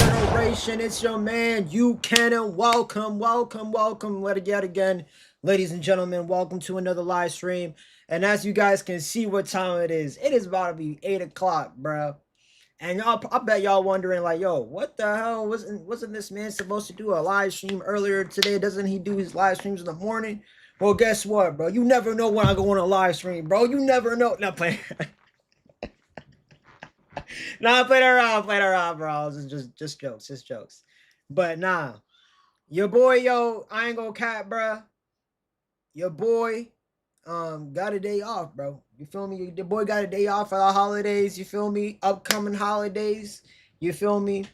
generation. It's your man, UKen, and welcome. Yet again, ladies and gentlemen, welcome to another live stream. And as you guys can see what time it is about to be 8 o'clock, bro. And y'all, I bet y'all wondering, like, yo, what the hell? Wasn't this man supposed to do a live stream earlier today? Doesn't he do his live streams in the morning? Well, guess what, bro? You never know when I go on a live stream, bro. You never know. Not playing. Nah, playing around, bro. It's just jokes. But nah, your boy, yo, I ain't gonna cap, bro. Your boy, got a day off, bro. You feel me? Your boy got a day off for the holidays. You feel me? Upcoming holidays. You feel me?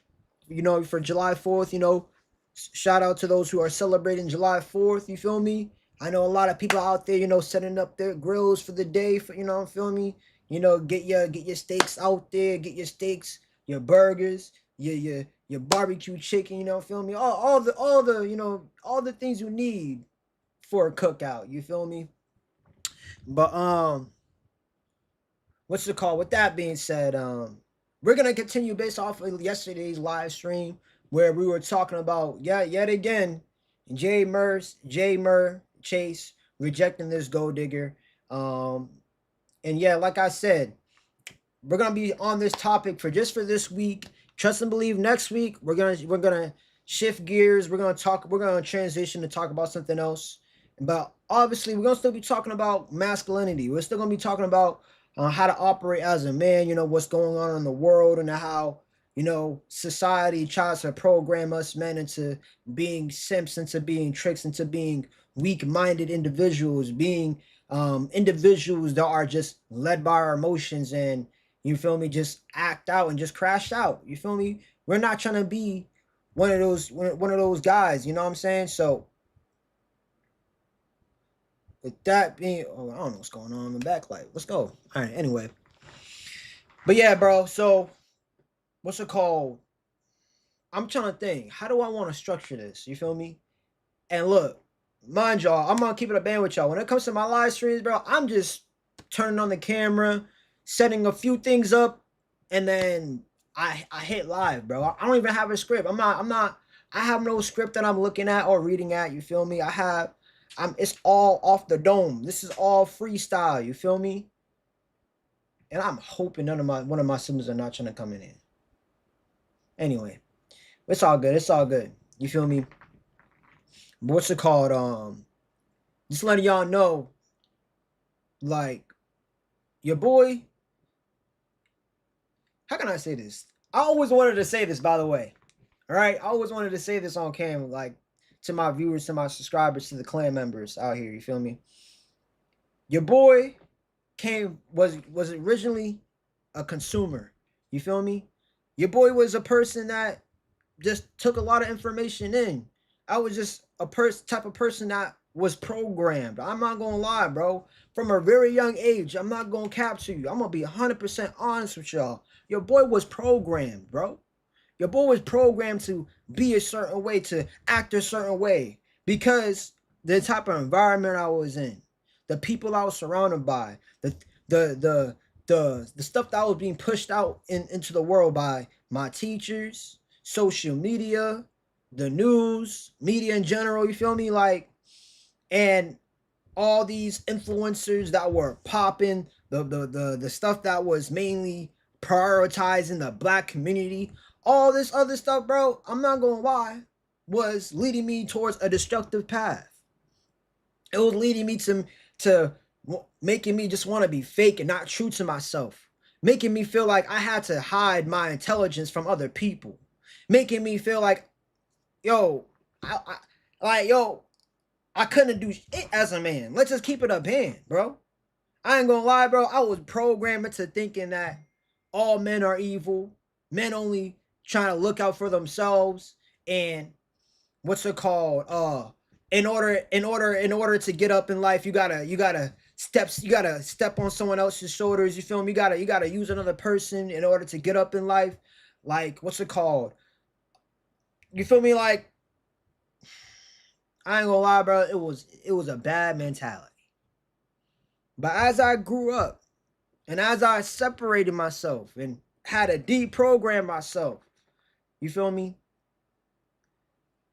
You know, for July 4th. You know, shout out to those who are celebrating July 4th. You feel me? I know a lot of people out there, you know, setting up their grills for the day. For you know, feel me? You know, get your steaks out there. Get your steaks, your burgers, your barbecue chicken. You know, feel me? All the you know all the things you need for a cookout. You feel me? But what's it called? With that being said, we're gonna continue based off of yesterday's live stream where we were talking about yet again, J Mur Chase rejecting this gold digger. Um, and yeah, like I said, we're gonna be on this topic for this week. Trust and believe. Next week we're gonna shift gears. We're gonna transition to talk about something else. But obviously, we're gonna still be talking about masculinity. We're still gonna be talking about how to operate as a man. You know what's going on in the world and how you know society tries to program us men into being simps, into being tricks, into being weak-minded individuals, being individuals that are just led by our emotions and you feel me, just act out and just crash out. You feel me? We're not trying to be one of those guys. You know what I'm saying? So with that being, oh, I don't know what's going on in the backlight. Let's go. All right. Anyway, but yeah, bro. So what's it called? I'm trying to think. How do I want to structure this? You feel me? And look, mind y'all, I'm gonna keep it a band with y'all. When it comes to my live streams, bro, I'm just turning on the camera, setting a few things up, and then I hit live, bro. I don't even have a script. I have no script that I'm looking at or reading at. You feel me? It's all off the dome. This is all freestyle. You feel me? And I'm hoping one of my siblings are not trying to come in. Anyway, it's all good. It's all good. You feel me? What's it called? Just letting y'all know, like, your boy. How can I say this? I always wanted to say this, by the way. All right, I always wanted to say this on camera, like to my viewers, to my subscribers, to the clan members out here. You feel me? Your boy was originally a consumer. You feel me? Your boy was a person that just took a lot of information in. I was just a type of person that was programmed. I'm not gonna lie, bro. From a very young age, I'm not gonna cap to you. I'm gonna be 100% honest with y'all. Your boy was programmed, bro. Your boy was programmed to be a certain way, to act a certain way, because the type of environment I was in, the people I was surrounded by, the the the stuff that was being pushed out into the world by my teachers, social media, the news, media in general, you feel me? Like, and all these influencers that were popping, the stuff that was mainly prioritizing the black community, all this other stuff, bro, I'm not gonna lie, was leading me towards a destructive path. It was leading me to making me just want to be fake and not true to myself, making me feel like I had to hide my intelligence from other people, making me feel like, yo, yo, I couldn't do it as a man. Let's just keep it up hand, bro. I ain't gonna lie, bro. I was programmed into thinking that all men are evil, men only trying to look out for themselves, and what's it called? In order to get up in life, you gotta step on someone else's shoulders. You feel me? You gotta use another person in order to get up in life. Like, what's it called? You feel me? Like, I ain't gonna lie, bro. It was a bad mentality. But as I grew up and as I separated myself and had to deprogram myself, You feel me?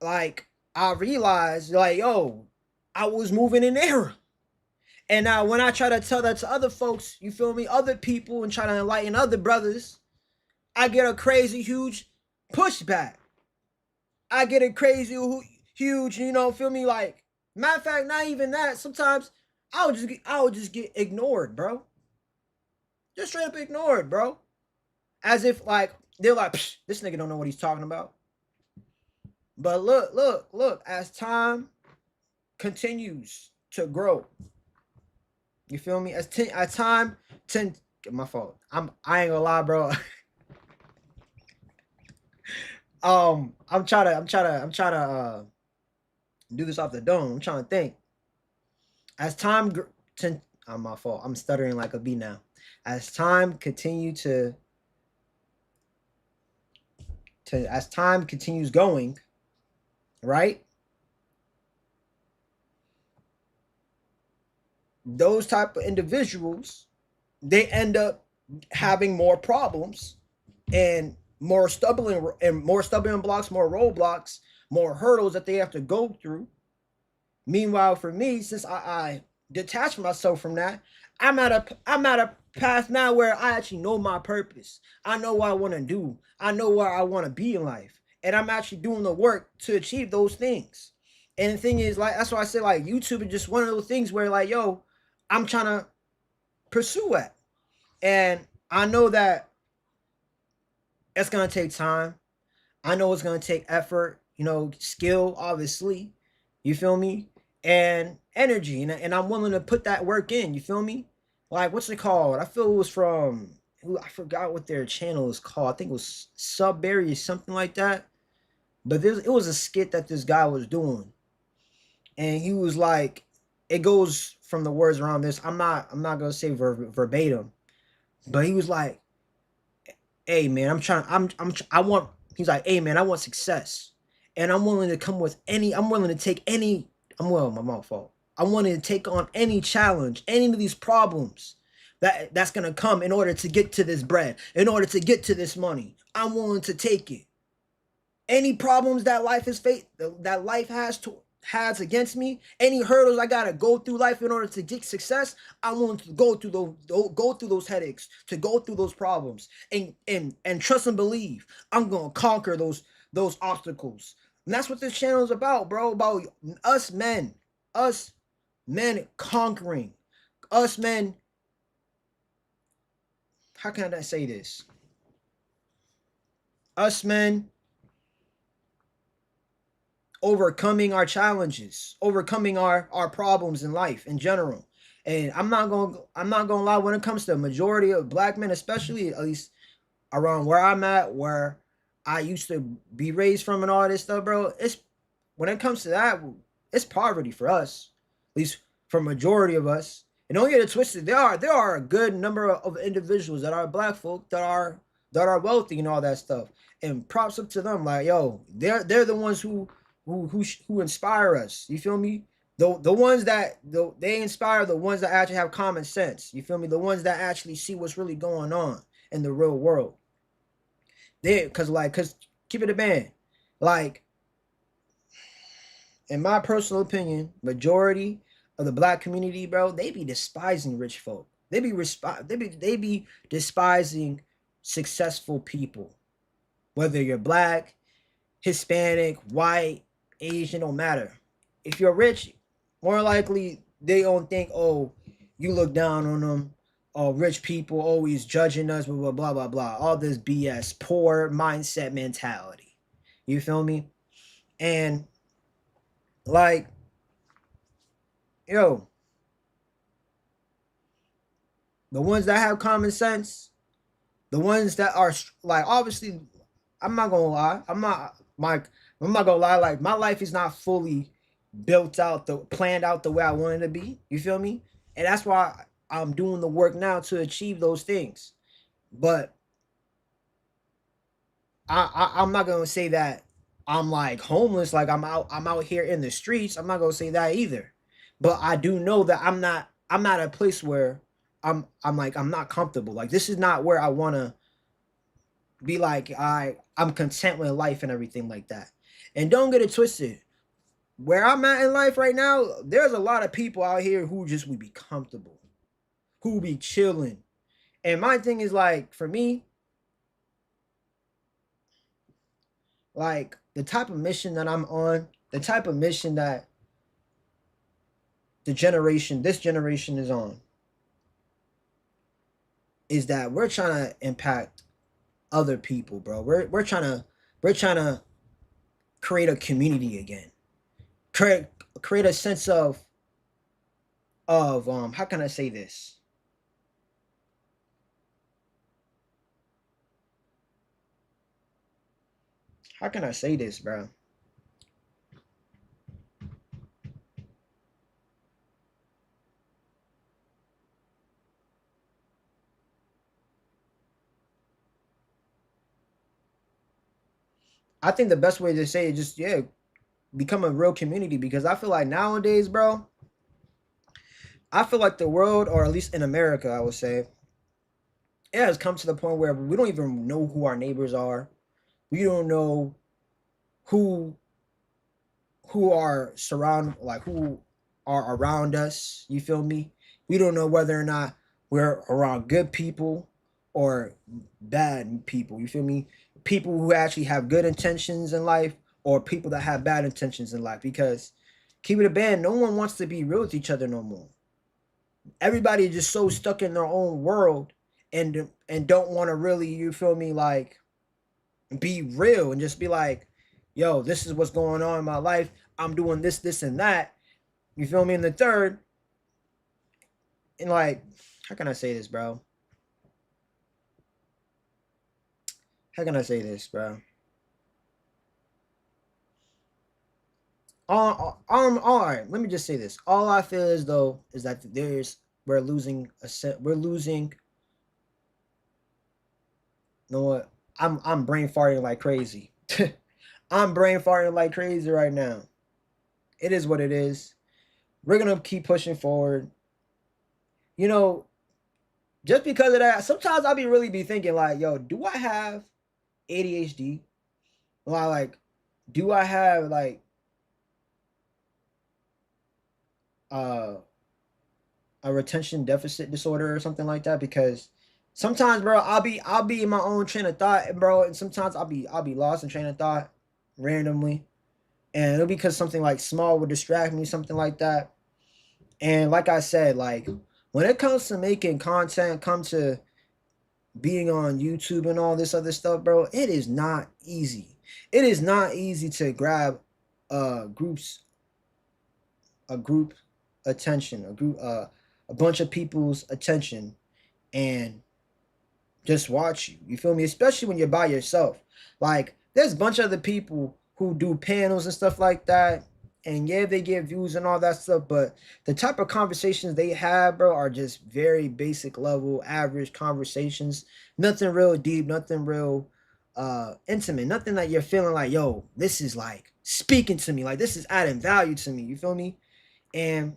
Like, I realized, like, yo, I was moving in error. And now when I try to tell that to other folks, you feel me, other people, and try to enlighten other brothers, I get a crazy huge pushback. I get a crazy huge, you know, feel me? Like, matter of fact, not even that. Sometimes I would just get ignored, bro. Just straight up ignored, bro. As if like they're like, this nigga don't know what he's talking about. But look, as time continues to grow, you feel me? As time my fault. I ain't gonna lie, bro. I'm trying to do this off the dome. I'm trying to think. As time my fault. I'm stuttering like a bee now. As time as time continues going, right? Those type of individuals, they end up having more problems and more stumbling blocks, more roadblocks, more hurdles that they have to go through. Meanwhile, for me, since I detached myself from that, I'm at a path now where I actually know my purpose. I know what I want to do. I know where I want to be in life, and I'm actually doing the work to achieve those things. And the thing is, like, that's why I say, like, YouTube is just one of those things where, like, yo, I'm trying to pursue it, and I know that it's gonna take time. I know it's gonna take effort, you know, skill, obviously. You feel me? And energy, and I'm willing to put that work in. You feel me? Like, what's it called? I feel it was from, I forgot what their channel is called. I think it was Subberry or something like that. But it was a skit that this guy was doing, and he was like, it goes from the words around this. I'm not gonna say verbatim, but he was like, hey man, I want, he's like, hey man, I want success. And I'm willing to come with any, I'm willing to take any, my fault. I'm willing to take on any challenge, any of these problems that's gonna come in order to get to this bread, in order to get to this money. I'm willing to take it. Any problems that life has against me, any hurdles I gotta go through life in order to get success, I'm willing to go through those headaches, to go through those problems, and trust and believe I'm gonna conquer those obstacles. And that's what this channel is about, bro. About us men conquering, us men. How can I say this? Us men overcoming our challenges, overcoming our problems in life in general. And I'm not gonna lie, when it comes to the majority of black men, especially at least around where I'm at, where I used to be raised from and all this stuff, bro, it's, when it comes to that, it's poverty for us, at least for majority of us. And don't get it twisted, there are a good number of individuals that are black folk that are wealthy and all that stuff. And props up to them, like, yo, they're the ones who inspire us. You feel me? The ones that they inspire, the ones that actually have common sense. You feel me? The ones that actually see what's really going on in the real world. Cause keep it a band. Like, in my personal opinion, majority of the black community, bro, they be despising rich folk. They be despising successful people. Whether you're black, Hispanic, white, Asian, don't matter. If you're rich, more likely they don't think, oh, you look down on them. Oh, rich people always judging us, blah, blah, blah, blah, blah. All this BS, poor mindset mentality. You feel me? And, like, yo, the ones that have common sense, the ones that are, like, obviously, I'm not gonna lie. I'm not gonna lie. Like, my life is not fully planned out the way I wanted to be. You feel me? And that's why I'm doing the work now to achieve those things. But I'm not gonna say that I'm like homeless, like I'm out here in the streets. I'm not gonna say that either. But I do know that I'm at a place where I'm not comfortable. Like, this is not where I wanna be like, I'm content with life and everything like that. And don't get it twisted. Where I'm at in life right now, there's a lot of people out here who just would be comfortable, who be chilling. And my thing is like, for me, like the type of mission that I'm on, the type of mission that this generation is on, is that we're trying to impact other people, bro. We're trying to create a community again. Create create a sense of how can I say this? How can I say this, bro? I think the best way to say it just yeah, become a real community because I feel like nowadays, bro, I feel like the world, or at least in America, I would say, it has come to the point where we don't even know who our neighbors are. We don't know who are who are around us. You feel me? We don't know whether or not we're around good people or bad people. You feel me? People who actually have good intentions in life or people that have bad intentions in life. Because keep it a band, no one wants to be real with each other no more. Everybody is just so stuck in their own world and don't want to really, you feel me, like be real and just be like, yo, this is what's going on in my life. I'm doing this, this, and that. You feel me? And the third, and like, how can I say this, bro? How can I say this, bro? All right. Let me just say this. All I feel is though is that we're losing a set. We're losing. You know what? I'm brain farting like crazy. I'm brain farting like crazy right now. It is what it is. We're gonna keep pushing forward. You know, just because of that, sometimes I'll be really be thinking like, yo, do I have ADHD? Like, do I have like uh a retention deficit disorder or something like that? Because sometimes, bro, I'll be in my own train of thought, bro, and sometimes I'll be lost in train of thought randomly, and it'll be because something like small would distract me, something like that. And like I said, like when it comes to making content, come to being on YouTube and all this other stuff, bro, it is not easy. It is not easy to grab groups a group attention, a bunch of people's attention and just watch you. You feel me? Especially when you're by yourself. Like there's a bunch of other people who do panels and stuff like that. And yeah, they get views and all that stuff, but the type of conversations they have, bro, are just very basic level, average conversations. Nothing real deep, nothing real intimate, nothing that you're feeling like, yo, this is like speaking to me, like this is adding value to me. You feel me? And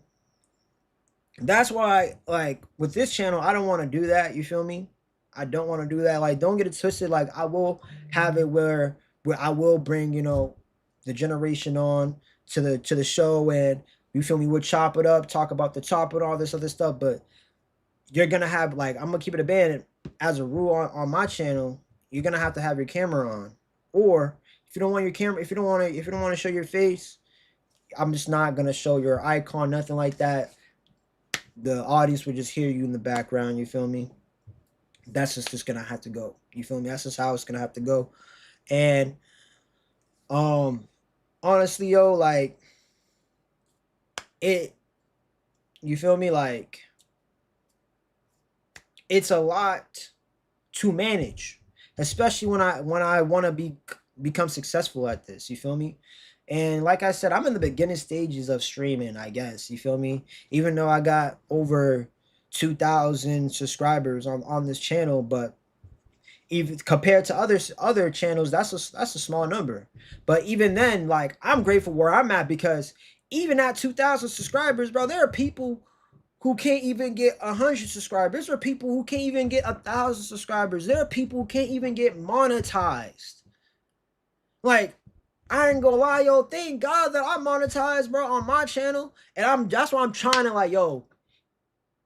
that's why like with this channel I don't want to do that, you feel me? I don't want to do that. Like don't get it twisted. Like I will have it where I will bring, the generation on to the show, and you feel me, we'll chop it up, talk about the top and all this other stuff. But you're gonna have, like, I'm gonna keep it a band as a rule on my channel, you're gonna have to have your camera on. Or if you don't want your camera, if you don't want to show your face, I'm just not gonna show your icon, nothing like that. The audience will just hear you in the background. You feel me? That's just gonna have to go. You feel me? That's just how it's gonna have to go. And um, honestly, yo, like it. You feel me? Like it's a lot to manage, especially when I want to become successful at this. You feel me? And like I said, I'm in the beginning stages of streaming, I guess. You feel me? Even though I got over 2,000 subscribers on this channel, but even compared to other channels, that's a small number. But even then, like I'm grateful where I'm at because even at 2,000 subscribers, bro, there are people who can't even get 100 subscribers. There are people who can't even get 1,000 subscribers. There are people who can't even get monetized. Like, I ain't gonna lie, yo. Thank God that I monetized, bro, on my channel. And that's why I'm trying to, like, yo,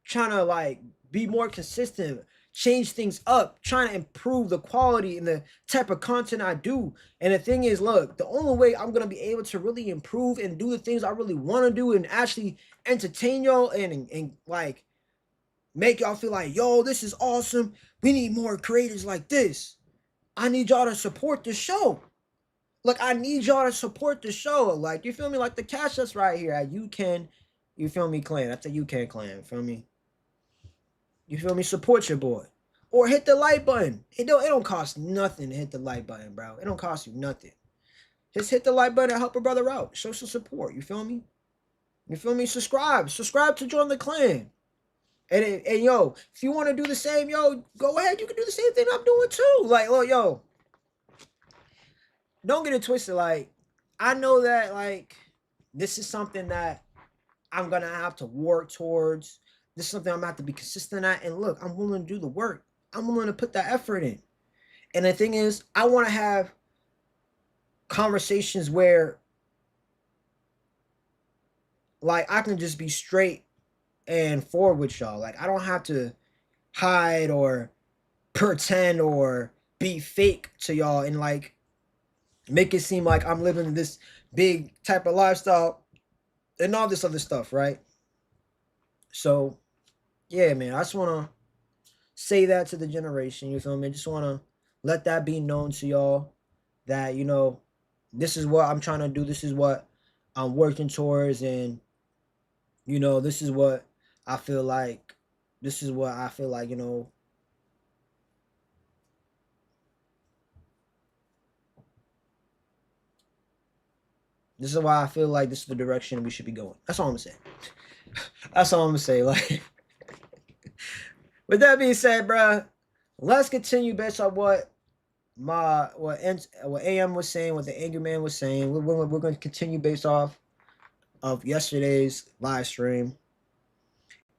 trying to, like, be more consistent, change things up, trying to improve the quality and the type of content I do. And the thing is, look, the only way I'm gonna be able to really improve and do the things I really want to do and actually entertain y'all and like make y'all feel like, yo, this is awesome. We need more creators like this. I need y'all to support the show. Like, I need y'all to support the show. Like, you feel me? Like the Cashapps right here at UKen, you feel me, clan. That's a UKen clan, feel me? You feel me? Support your boy. Or hit the like button. It don't cost nothing to hit the like button, bro. It don't cost you nothing. Just hit the like button and help a brother out. Show some support. You feel me? You feel me? Subscribe. Subscribe to join the clan. And yo, if you want to do the same, yo, go ahead. You can do the same thing I'm doing too. Like, look, yo, don't get it twisted. Like, I know that, like, this is something that I'm gonna have to work towards. This is something I'm gonna have to be consistent at. And look, I'm willing to do the work. I'm willing to put that effort in. And the thing is, I want to have conversations where, like, I can just be straight and forward with y'all. Like, I don't have to hide or pretend or be fake to y'all and, like, make it seem like I'm living this big type of lifestyle and all this other stuff, right? So, yeah, man, I just want to say that to the generation, you feel me? I just want to let that be known to y'all that, you know, this is what I'm trying to do. This is what I'm working towards. And, you know, this is what I feel like, you know, this is why I feel like this is the direction we should be going. That's all I'm gonna say. That's all I'm gonna say. Like, with that being said, bro, let's continue based on what AM was saying, what the Angry Man was saying. We're going to continue based off of yesterday's live stream,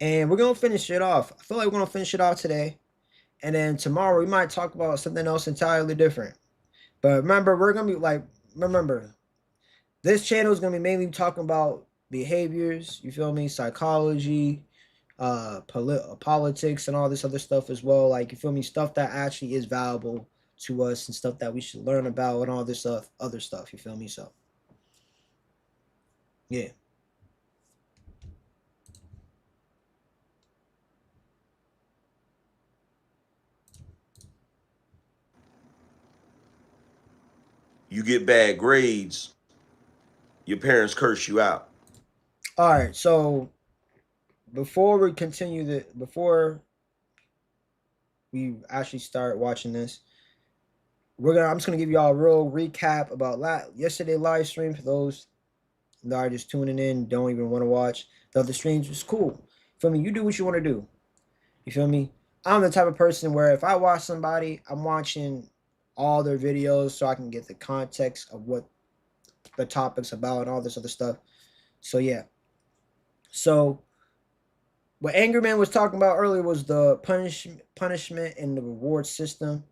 and we're gonna finish it off. I feel like we're gonna finish it off today, and then tomorrow we might talk about something else entirely different. But remember, we're gonna be like, remember, this channel is gonna be mainly talking about behaviors. You feel me? Psychology, politics, and all this other stuff as well. Like, you feel me? Stuff that actually is valuable to us and stuff that we should learn about and all this stuff, other stuff. You feel me? So, yeah. You get bad grades, your parents curse you out. All right. So before we continue before we actually start watching this, I'm just gonna give y'all a real recap about yesterday live stream for those that are just tuning in, don't even want to watch the other streams. Was cool. Feel me? You do what you want to do. You feel me? I'm the type of person where if I watch somebody, I'm watching all their videos so I can get the context of what the topic's about and all this other stuff. So yeah. So what Angry Man was talking about earlier was the punishment and the reward system.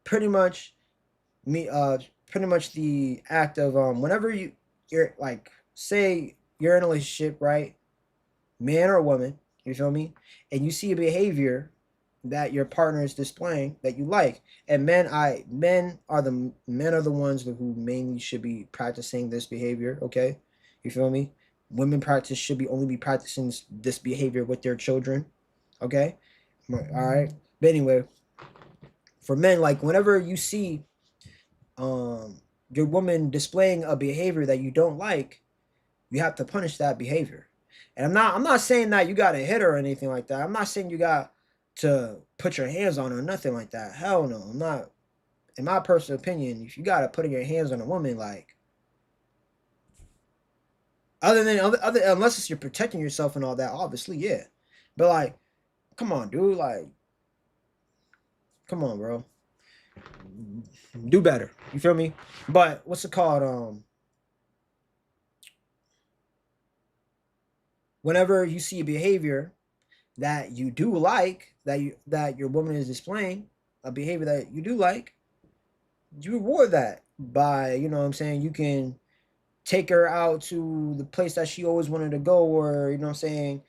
Pretty much the act of whenever you're like, say you're in a relationship, right? Man or woman, you feel me? And you see a behavior that your partner is displaying that you like. And men are the ones who mainly should be practicing this behavior, okay? You feel me? Women should only be practicing this behavior with their children, okay? All right. But anyway, for men, like, whenever you see your woman displaying a behavior that you don't like, you have to punish that behavior. And I'm not saying that you gotta hit her or anything like that. I'm not saying you got to put your hands on her or nothing like that. Hell no. I'm not. In my personal opinion, if you gotta put your hands on a woman, like, unless you're protecting yourself and all that, obviously, yeah. But, like, come on, dude. Like, come on, bro. Do better. You feel me? But what's it called? Whenever you see a behavior that you do like, that your woman is displaying, a behavior that you do like, you reward that by, you know what I'm saying, you can take her out to the place that she always wanted to go, or you know what I'm saying,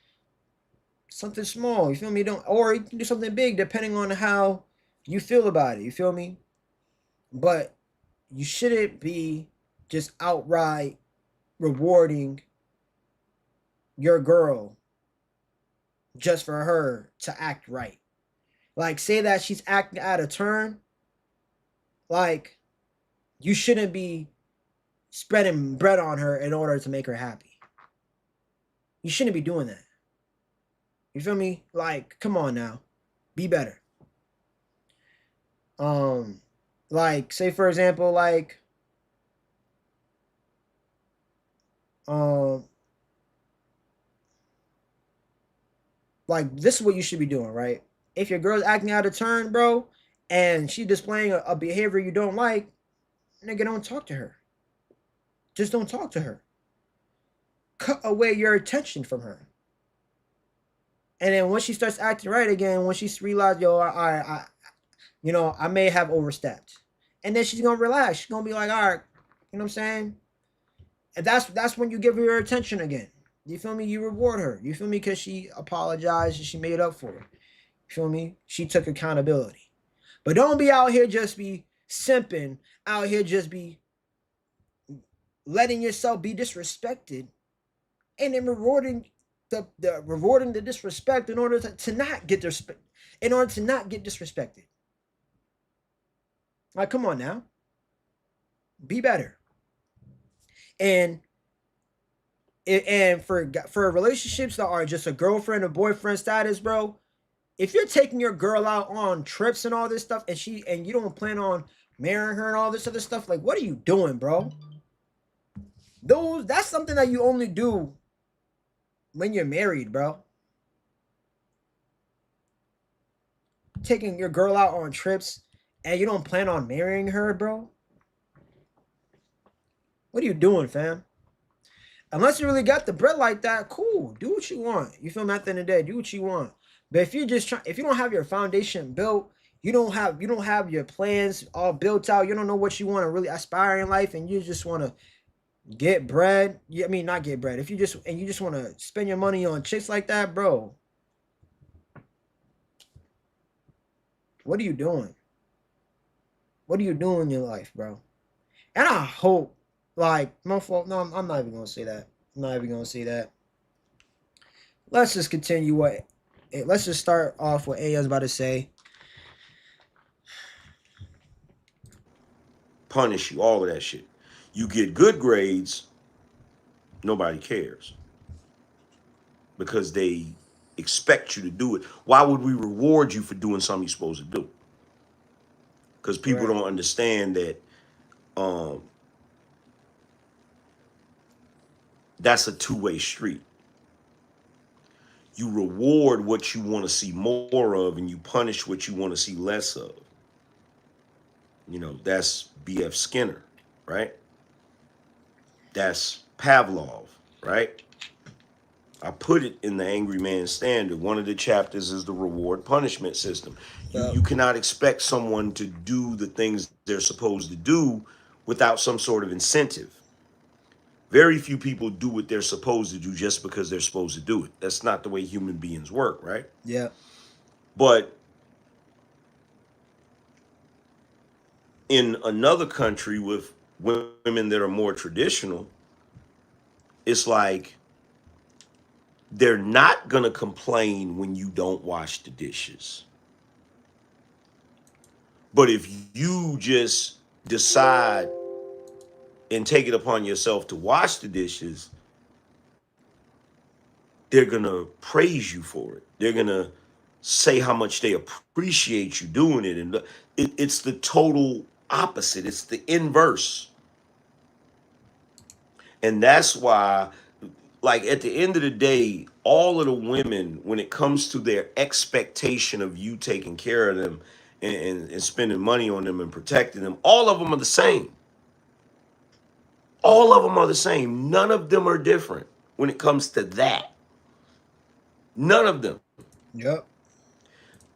something small, you feel me? Don't, or you can do something big depending on how you feel about it, you feel me? But you shouldn't be just outright rewarding your girl just for her to act right. Like, say that she's acting out of turn, like, you shouldn't be spreading bread on her in order to make her happy. You shouldn't be doing that. You feel me? Like, come on now. Be better. Um, like, say for example, um, like this is what you should be doing, right? If your girl's acting out of turn, bro, and she displaying a behavior you don't like, nigga, don't talk to her. Just don't talk to her. Cut away your attention from her. And then once she starts acting right again, when she realizes, yo, I may have overstepped, and then she's gonna relax. She's gonna be like, all right, you know what I'm saying? And that's when you give her your attention again. You feel me? You reward her. You feel me? Because she apologized and she made up for it. You feel me? She took accountability. But don't be out here just be simping, out here just be letting yourself be disrespected, and then rewarding the disrespect in order to not get respect, in order to not get disrespected. Like, come on now, be better. And for relationships that are just a girlfriend or boyfriend status, bro, if you're taking your girl out on trips and all this stuff, and you don't plan on marrying her and all this other stuff, like, what are you doing, bro? That's something that you only do when you're married, bro. Taking your girl out on trips and you don't plan on marrying her, bro. What are you doing, fam? Unless you really got the bread like that, cool. Do what you want. You feel me? At the end of the day, do what you want. But if you don't have your foundation built, you don't have your plans all built out. You don't know what you want to really aspire in life, and you just want to get bread. I mean, not get bread. If you just want to spend your money on chicks like that, bro. What are you doing? What are you doing in your life, bro? And I hope, like, my fault. No, I'm not even gonna say that. I'm not even gonna say that. Let's just continue what. Let's just start off what A is about to say. Punish you, all of that shit. You get good grades, nobody cares because they expect you to do it. Why would we reward you for doing something you're supposed to do? Because people Right. don't understand that um, that's a two-way street. You reward what you want to see more of, and you punish what you want to see less of. That's B.F. Skinner, right? That's Pavlov, right? I put it in the Angry Man Standard. One of the chapters is the reward punishment system. You Yep. you cannot expect someone to do the things they're supposed to do without some sort of incentive. Very few people do what they're supposed to do just because they're supposed to do it. That's not the way human beings work, right? Yep. But in another country with women that are more traditional, it's like they're not going to complain when you don't wash the dishes. But if you just decide and take it upon yourself to wash the dishes, they're going to praise you for it. They're going to say how much they appreciate you doing it. And it's the total opposite, it's the inverse. And that's why, like, at the end of the day, all of the women, when it comes to their expectation of you taking care of them and spending money on them and protecting them, all of them are the same. All of them are the same. None of them are different when it comes to that. None of them. Yep.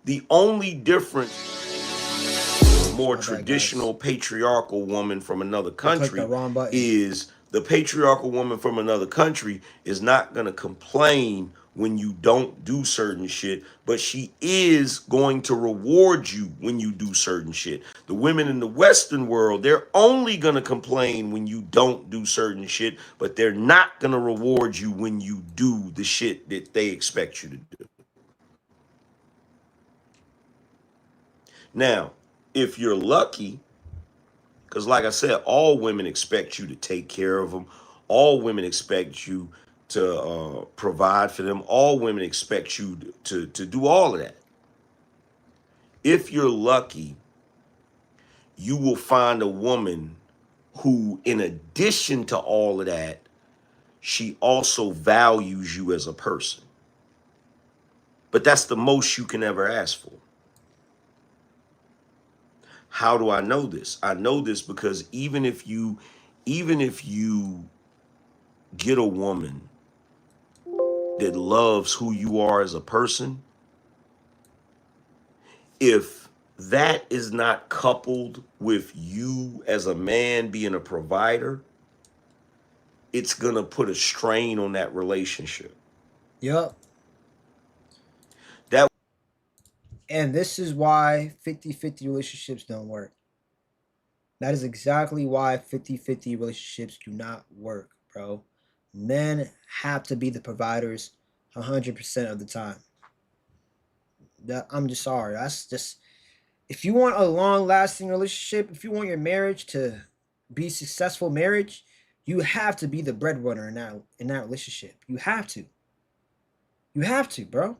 The only difference more My bad, guys. traditional patriarchal woman from another I clicked the country wrong button. is the patriarchal woman from another country is not going to complain when you don't do certain shit, but she is going to reward you when you do certain shit. The women in the Western world, they're only going to complain when you don't do certain shit, but they're not going to reward you when you do the shit that they expect you to do. Now, if you're lucky, because, like I said, all women expect you to take care of them. All women expect you to provide for them. All women expect you to do all of that. If you're lucky, you will find a woman who, in addition to all of that, she also values you as a person. But that's the most you can ever ask for. How do I know this? I know this because even if you get a woman that loves who you are as a person, if that is not coupled with you as a man being a provider, it's going to put a strain on that relationship. Yep. That And this is why 50-50 relationships don't work. That is exactly why 50-50 relationships do not work, bro. Men have to be the providers 100% of the time. I'm just sorry. That's just, if you want a long lasting relationship, if you want your marriage to be successful marriage, you have to be the breadwinner in that relationship. You have to. You have to, bro.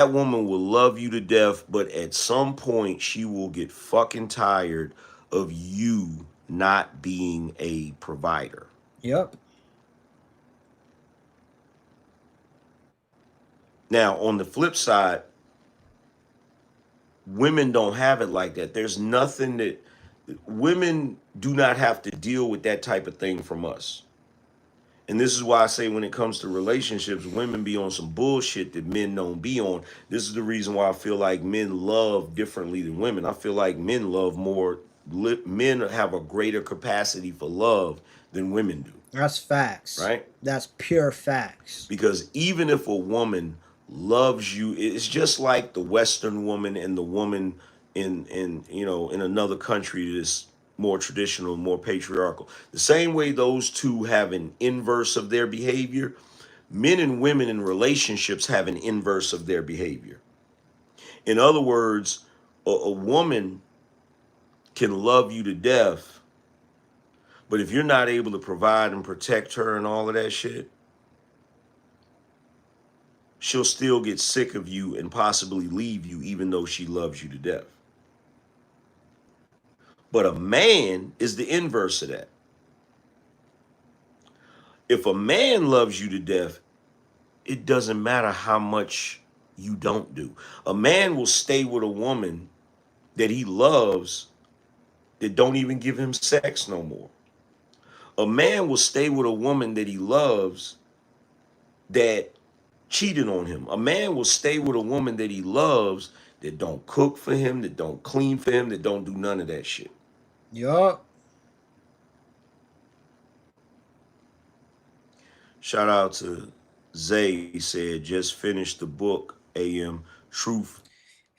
that woman will love you to death, but at some point she will get fucking tired of you not being a provider. Yep. Now, on the flip side, women don't have it like that. There's nothing that women do not have to deal with that type of thing from us. And this is why I say when it comes to relationships, women be on some bullshit that men don't be on. This is the reason why I feel like men love differently than women. I feel like men love more, men have a greater capacity for love than women do, That's facts. right? That's pure facts. Because even if a woman loves you, it's just like the Western woman and the woman in another country that's more traditional, more patriarchal. The same way those two have an inverse of their behavior, men and women in relationships have an inverse of their behavior. In other words, a woman can love you to death, but if you're not able to provide and protect her and all of that shit, she'll still get sick of you and possibly leave you even though she loves you to death. But a man is the inverse of that. If a man loves you to death, it doesn't matter how much you don't do. A man will stay with a woman that he loves that don't even give him sex no more. A man will stay with a woman that he loves that cheated on him. A man will stay with a woman that he loves that don't cook for him, that don't clean for him, that don't do none of that shit. Yup. Shout out to Zay. He said, just finished the book, AM Truth.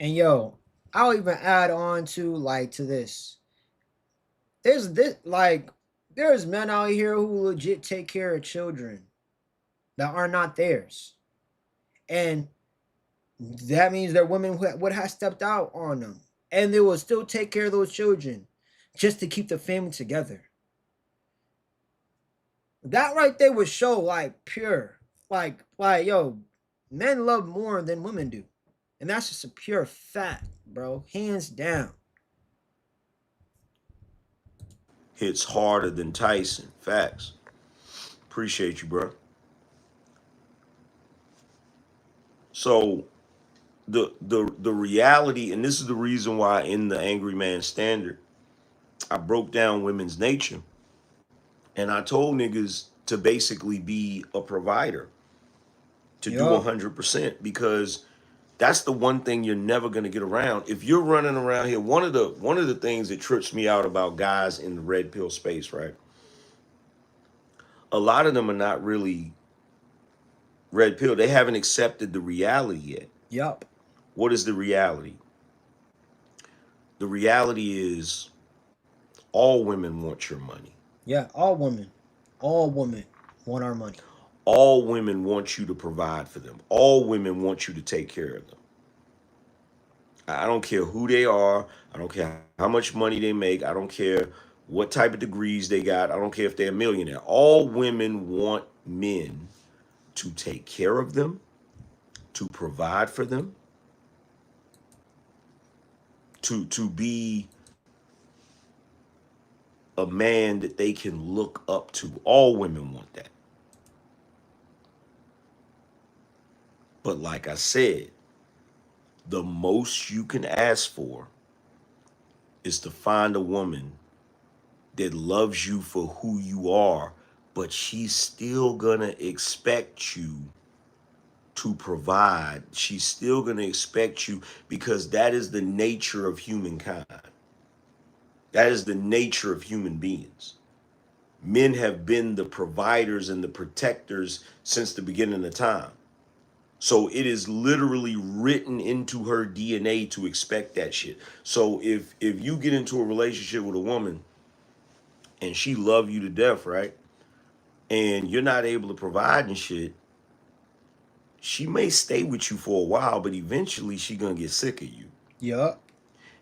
And yo, I'll even add on to this. There's men out here who legit take care of children that are not theirs. And that means that women would have stepped out on them. And they will still take care of those children just to keep the family together. That right there would show like pure, yo, men love more than women do. And that's just a pure fact, bro. Hands down. Hits harder than Tyson. Facts. Appreciate you, bro. So the reality, and this is the reason why in the Angry Man Standard, I broke down women's nature. And I told niggas to basically be a provider, to do Yup. 100% because that's the one thing you're never going to get around. If you're running around here, one of the things that trips me out about guys in the red pill space, right? A lot of them are not really red pill. They haven't accepted the reality yet. Yup. What is the reality? The reality is all women want your money. Yeah. All women want our money. All women want you to provide for them. All women want you to take care of them. I don't care who they are. I don't care how much money they make. I don't care what type of degrees they got. I don't care if they're a millionaire. All women want men to take care of them, to provide for them, to be a man that they can look up to. All women want that. But like I said, the most you can ask for is to find a woman that loves you for who you are, but she's still gonna expect you to provide. She's still gonna expect you because that is the nature of humankind. That is the nature of human beings. Men have been the providers and the protectors since the beginning of time. So it is literally written into her DNA to expect that shit. So if you get into a relationship with a woman and she love you to death, right? And you're not able to provide and shit, she may stay with you for a while, but eventually she gonna get sick of you. Yup.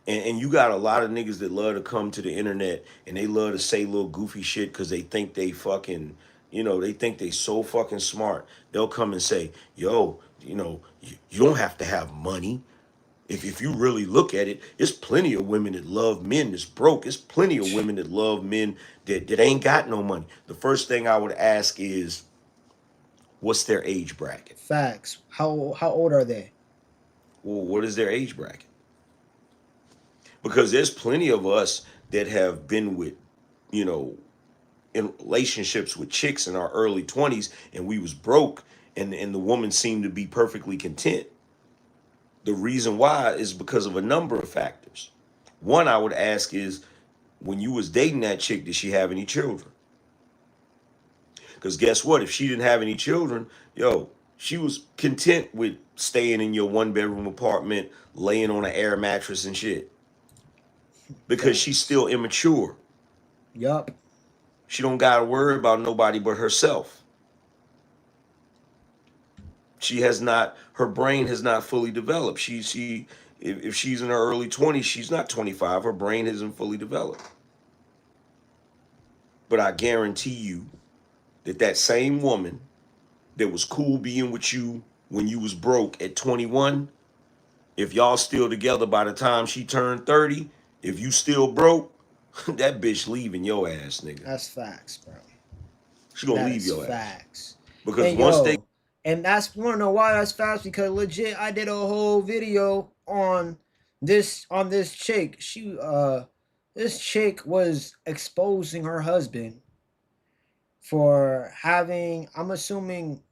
And you got a lot of niggas that love to come to the internet and they love to say little goofy shit because they think they fucking, they think they so fucking smart. They'll come and say, yo, you don't have to have money. If you really look at it, it's plenty of women that love men that's broke. It's plenty of women that love men that ain't got no money. The first thing I would ask is, what's their age bracket? Facts. How old are they? Well, what is their age bracket? Because there's plenty of us that have been with, you know, in relationships with chicks in our early 20s and we was broke and the woman seemed to be perfectly content. The reason why is because of a number of factors. One I would ask is, when you was dating that chick, did she have any children? Because guess what? If she didn't have any children, yo, she was content with staying in your one bedroom apartment, laying on an air mattress and shit. Because she's Facts. still immature. Yup. She don't gotta worry about nobody but herself. She has not, her brain has not fully developed. If she's in her early 20s, she's not 25. Her brain isn't fully developed. But I guarantee you that same woman that was cool being with you when you was broke at 21, if y'all still together by the time she turned 30, if you still broke, that bitch leaving your ass, nigga. That's facts, bro. She gonna That leave is your ass. facts. Because And once they, yo, and that's you wanna know why that's facts? Because legit, I did a whole video on this chick. This chick was exposing her husband for having, I'm assuming,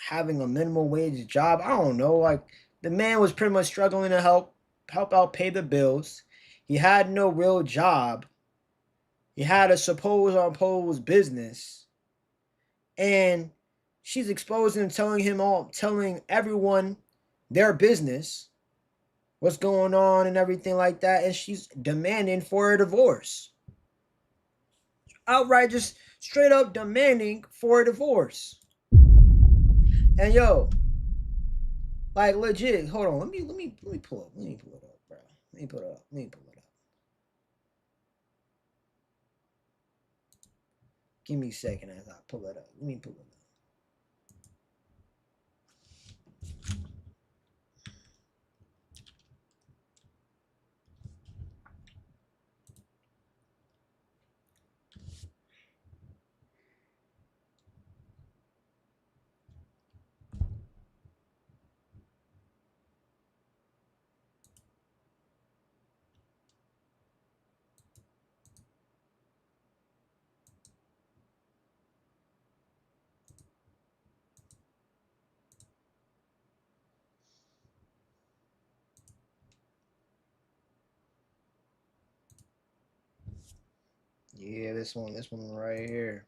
having a minimum wage job. I don't know. Like, the man was pretty much struggling to help out pay the bills. He had no real job. He had a supposed unopposed business, and she's exposing him, telling everyone their business, what's going on and everything like that, and she's demanding for a divorce. Outright, just straight up demanding for a divorce. And yo, like legit, hold on, let me pull it up, bro. Let me pull it up. Give me a second as I pull it up. Let me pull it up. Yeah, this one right here.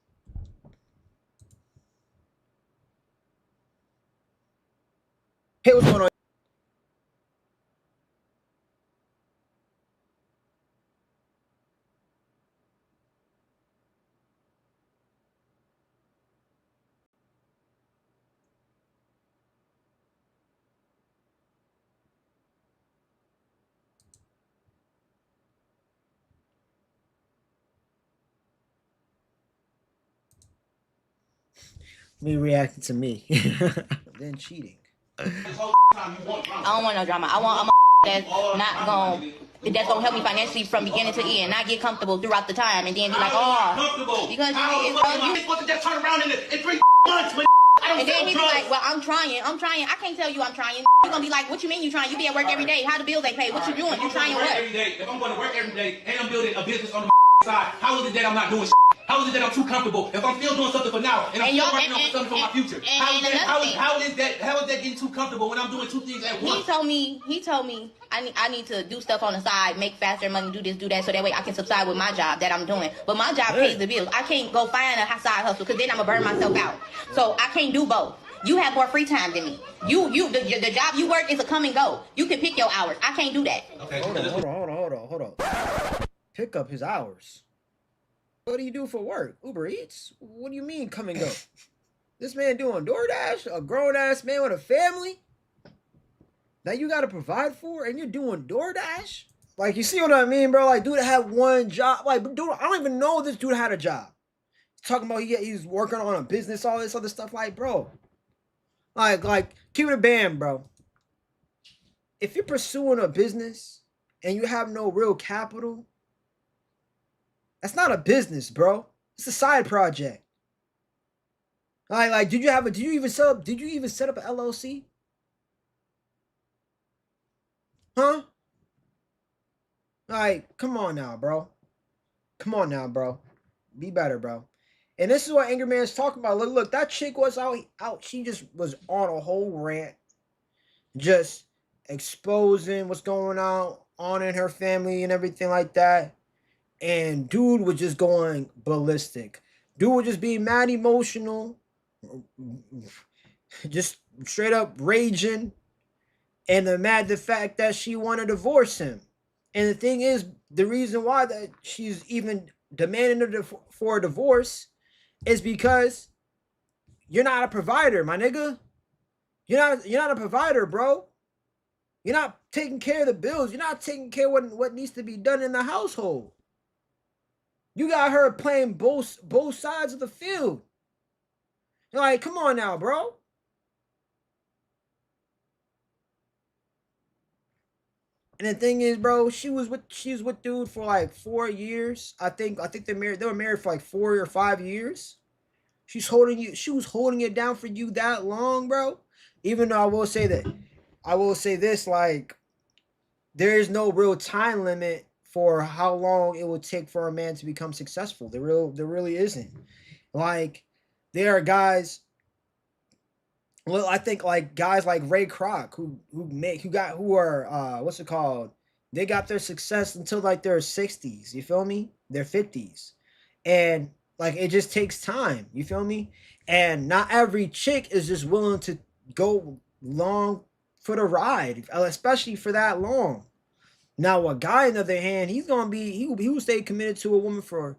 Hey, what's going on? Me reacting to me. Then cheating. I don't want no drama. I want a that's not going that's gonna help me financially from beginning to end, not get comfortable throughout the time and then be like, oh, because you supposed to just turn around in 3 months. And then he be like, well, I'm trying. I can't tell you I'm trying. You gonna be like, what you mean you trying? You be at work every day. How the bills ain't paid? What you doing? You trying what? Every day. If I'm going to work every day and I'm building a business on the side, how is it that I'm not doing? How is it that I'm too comfortable? If I'm still doing something for now and I'm still working on something for my future, how is that getting too comfortable when I'm doing 2 things at once? He told me I need to do stuff on the side, make faster money, do this, do that, so that way I can subside with my job that I'm doing. But my job pays the bills. I can't go find a side hustle because then I'm gonna burn myself out. So I can't do both. You have more free time than me. The job you work is a come and go. You can pick your hours. I can't do that. Okay. Hold on. Pick up his hours. What do you do for work? Uber Eats? What do you mean come and go? This man doing DoorDash? A grown ass man with a family that you gotta provide for, and you're doing DoorDash? Like, you see what I mean, bro? Like, dude had one job. Like, dude, I don't even know this dude had a job. He's talking about he's working on a business, all this other stuff. Like, bro, like, keep it a band, bro. If you're pursuing a business and you have no real capital, that's not a business, bro. It's a side project. Like, did you even set up an LLC? Huh? Like, come on now, bro. Be better, bro. And this is what Anger Man's talking about. Look, that chick was out. She just was on a whole rant, just exposing what's going on in her family and everything like that. And dude was just going ballistic. Dude was just being mad emotional, just straight up raging, and the fact that she wanted to divorce him. And the thing is, the reason why that she's even demanding for a divorce is because you're not a provider, my nigga. You're not a provider, bro. You're not taking care of the bills. You're not taking care of what needs to be done in the household. You got her playing both sides of the field. You're like, come on now, bro. And the thing is, bro, she was with dude for like 4 years. I think they were married for like 4 or 5 years. She was holding it down for you that long, bro. Even though I will say this, like, there is no real time limit for how long it would take for a man to become successful. There really isn't. Like, there are guys. Well, I think like guys like Ray Kroc who are what's it called? They got their success until like their 60s. You feel me? Their 50s, and like it just takes time. You feel me? And not every chick is just willing to go long for the ride, especially for that long. Now, a guy, on the other hand, he will stay committed to a woman for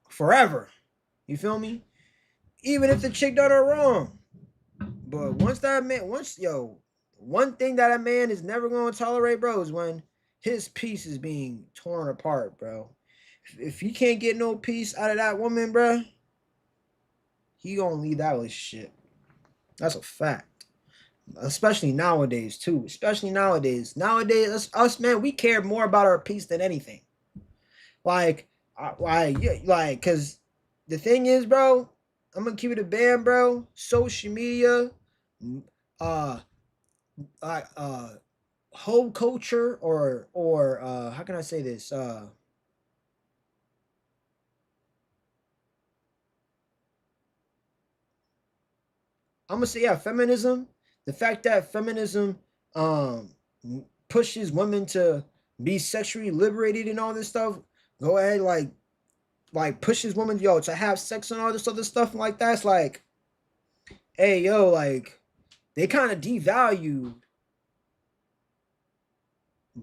forever. You feel me? Even if the chick done her wrong. But one thing that a man is never going to tolerate, bro, is when his peace is being torn apart, bro. If he can't get no peace out of that woman, bro, he gonna leave that relationship. That's a fact. Especially nowadays, too. Especially nowadays. Nowadays, us man, we care more about our peace than anything. Cause the thing is, bro, I'm gonna keep it a band, bro. Social media, uh, whole culture, or how can I say this? I'm gonna say, yeah, feminism. The fact that feminism pushes women to be sexually liberated and all this stuff, go ahead, like pushes women, yo, to have sex and all this other stuff like that. It's like, hey, yo, like they kind of devalue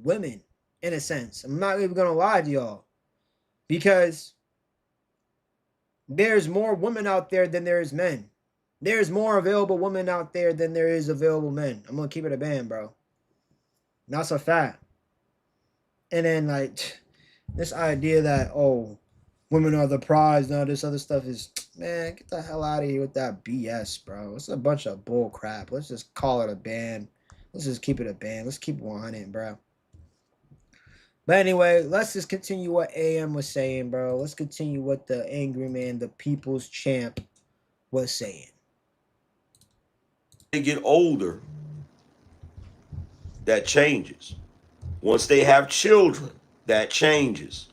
women in a sense. I'm not even gonna lie to y'all, because there's more women out there than there is men. There's more available women out there than there is available men. I'm gonna keep it a band, bro. That's a fact. And then like this idea that, oh, women are the prize and all this other stuff is, man, get the hell out of here with that BS, bro. It's a bunch of bull crap. Let's just call it a band. Let's just keep it a band. Let's keep 100, bro. But anyway, let's just continue what AM was saying, bro. Let's continue what the angry man, the people's champ, was saying. They get older, that changes. Once they have children, that changes.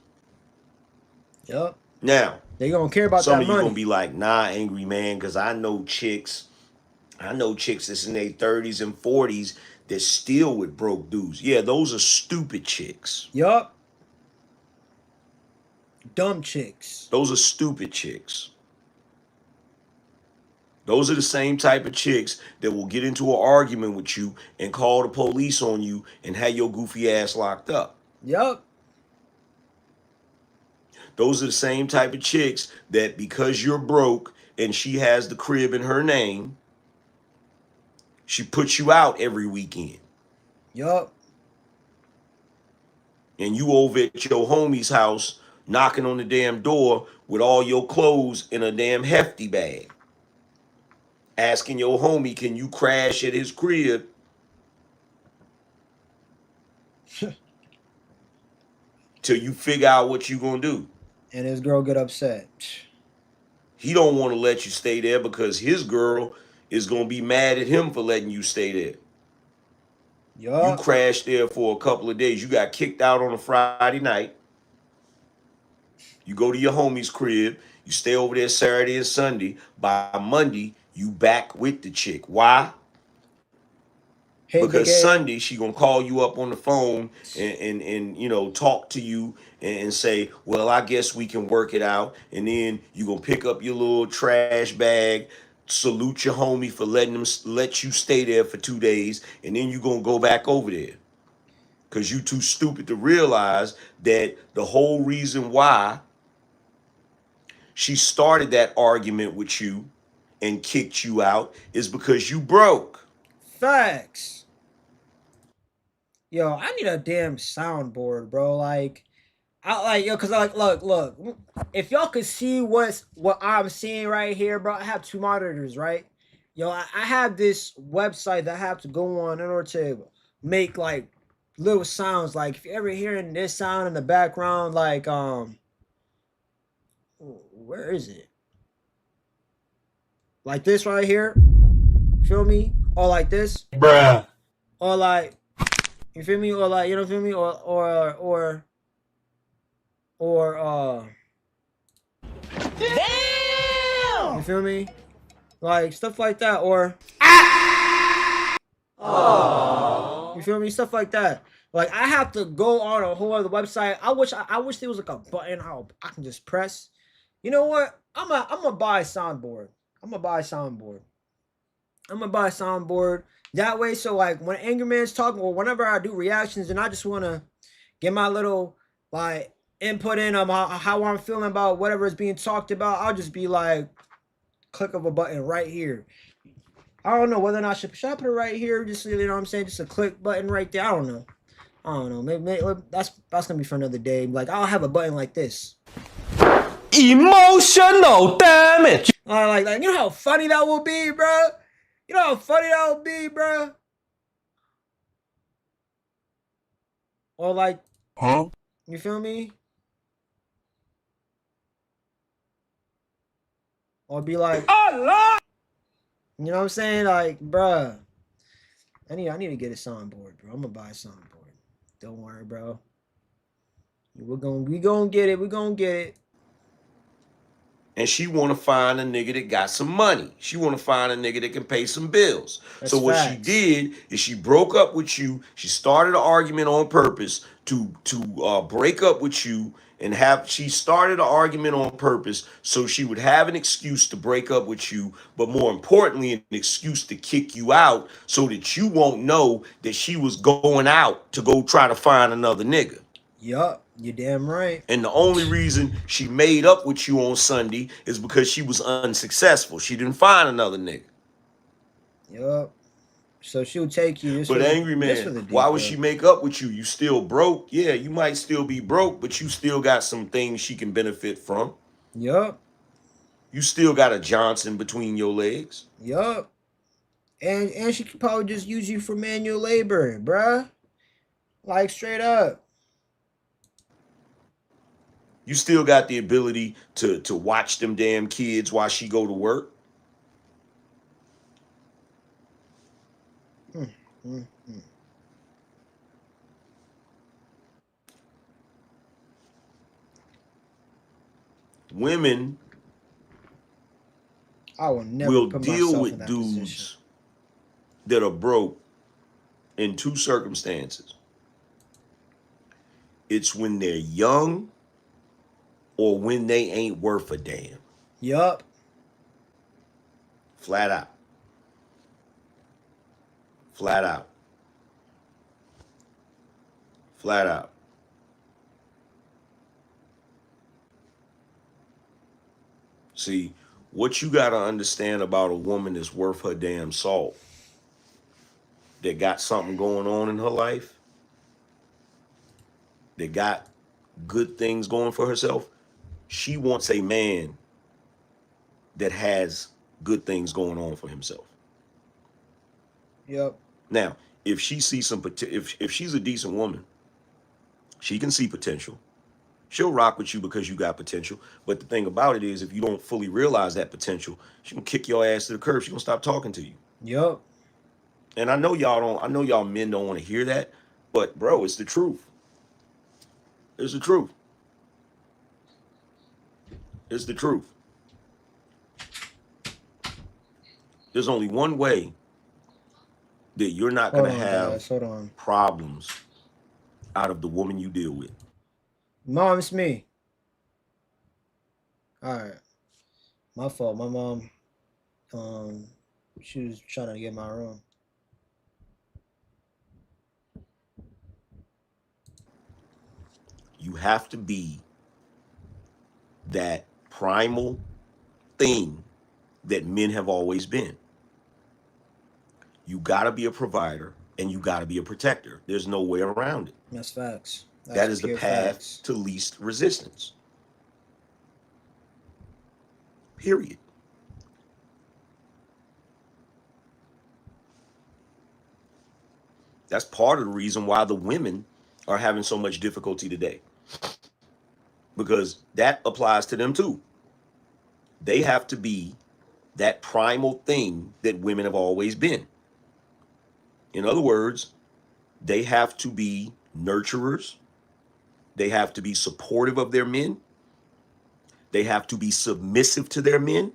Yup. Now, they gonna care about some that of you money. gonna be like, nah, angry man, because I know chicks that's in their 30s and 40s that still with broke dudes. Yeah, those are stupid chicks. Yup. Dumb chicks. Those are stupid chicks. Those are the same type of chicks that will get into an argument with you and call the police on you and have your goofy ass locked up. Yup. Those are the same type of chicks that because you're broke and she has the crib in her name, she puts you out every weekend. Yup. And you over at your homie's house knocking on the damn door with all your clothes in a damn hefty bag. Asking your homie, can you crash at his crib? Till you figure out what you gonna do. And his girl get upset. He don't want to let you stay there because his girl is gonna be mad at him for letting you stay there. Yup. You crashed there for a couple of days. You got kicked out on a Friday night. You go to your homie's crib. You stay over there Saturday and Sunday. By Monday, you back with the chick. Why? Hey, because Sunday she gonna call you up on the phone and you know talk to you and say, well, I guess we can work it out. And then you gonna pick up your little trash bag, salute your homie for letting them let you stay there for 2 days, and then you gonna go back over there because you too stupid to realize that the whole reason why she started that argument with you and kicked you out is because you broke. Facts. Yo, I need a damn soundboard, bro. Like, I like, yo, cause like, look. If y'all could see what I'm seeing right here, bro. I have 2 monitors, right? Yo, I have this website that I have to go on in order to make like little sounds. Like, if you're ever hearing this sound in the background, like, where is it? Like this right here, feel me? Or like this, Bruh. or like, you feel me? Or like, you know, feel me? Or Damn! you feel me? Like stuff like that, or you feel me? Stuff like that. Like I have to go on a whole other website. I wish there was like a button how I can just press. You know what? I'm gonna buy a soundboard. I'm gonna buy a soundboard. That way, so like when Angry Man's talking, or whenever I do reactions, and I just wanna get my little like input in on how I'm feeling about whatever is being talked about, I'll just be like, click of a button right here. I don't know whether or not should I put it right here, just you know what I'm saying, just a click button right there. I don't know. Maybe that's gonna be for another day. Like I'll have a button like this. Emotional damage. Like you know how funny that will be, bro. You know how funny that would be, bro. Or like, Huh? you feel me? Or be like, Allah. you know what I'm saying? Like, bruh, I need to get a soundboard, bro. I'm gonna buy a soundboard. Don't worry, bro. We gonna get it. And she want to find a nigga that got some money. She want to find a nigga that can pay some bills. That's so what facts. she did is she broke up with you. She started an argument on purpose to break up with you and she started an argument on purpose so she would have an excuse to break up with you, but more importantly, an excuse to kick you out so that you won't know that she was going out to go try to find another nigga. Yup, you damn right. And the only reason she made up with you on Sunday is because she was unsuccessful. She didn't find another nigga. Yup. So she'll take you But angry just for man, the why deep would web. she make up with you? You still broke? Yeah, you might still be broke, but you still got some things she can benefit from. Yup. You still got a Johnson between your legs. Yup. And she could probably just use you for manual labor, bruh. Like straight up. You still got the ability to watch them damn kids while she go to work. Mm, mm, mm. Women I will never will put deal myself in with that position. dudes that are broke in two circumstances. It's when they're young or when they ain't worth a damn. Yup. Flat out. Flat out. Flat out. See, what you got to understand about a woman that's worth her damn salt, that got something going on in her life, that got good things going for herself, she wants a man that has good things going on for himself. Yup. Now, if she sees if she's a decent woman, she can see potential. She'll rock with you because you got potential. But the thing about it is, if you don't fully realize that potential, she can kick your ass to the curb. She gonna stop talking to you. Yup. And I know y'all don't. I know y'all men don't want to hear that, but bro, it's the truth. It's the truth. It's the truth. There's only one way that you're not Hold gonna on, have guys. Hold on. problems out of the woman you deal with. Mom, it's me. Alright. My fault. My mom, she was trying to get my room. You have to be that primal thing that men have always been. You got to be a provider and you got to be a protector. There's no way around it. That's facts. That is the pure path facts. to least resistance. Period. That's part of the reason why the women are having so much difficulty today. Because that applies to them too. They have to be that primal thing that women have always been. In other words, they have to be nurturers. They have to be supportive of their men. They have to be submissive to their men.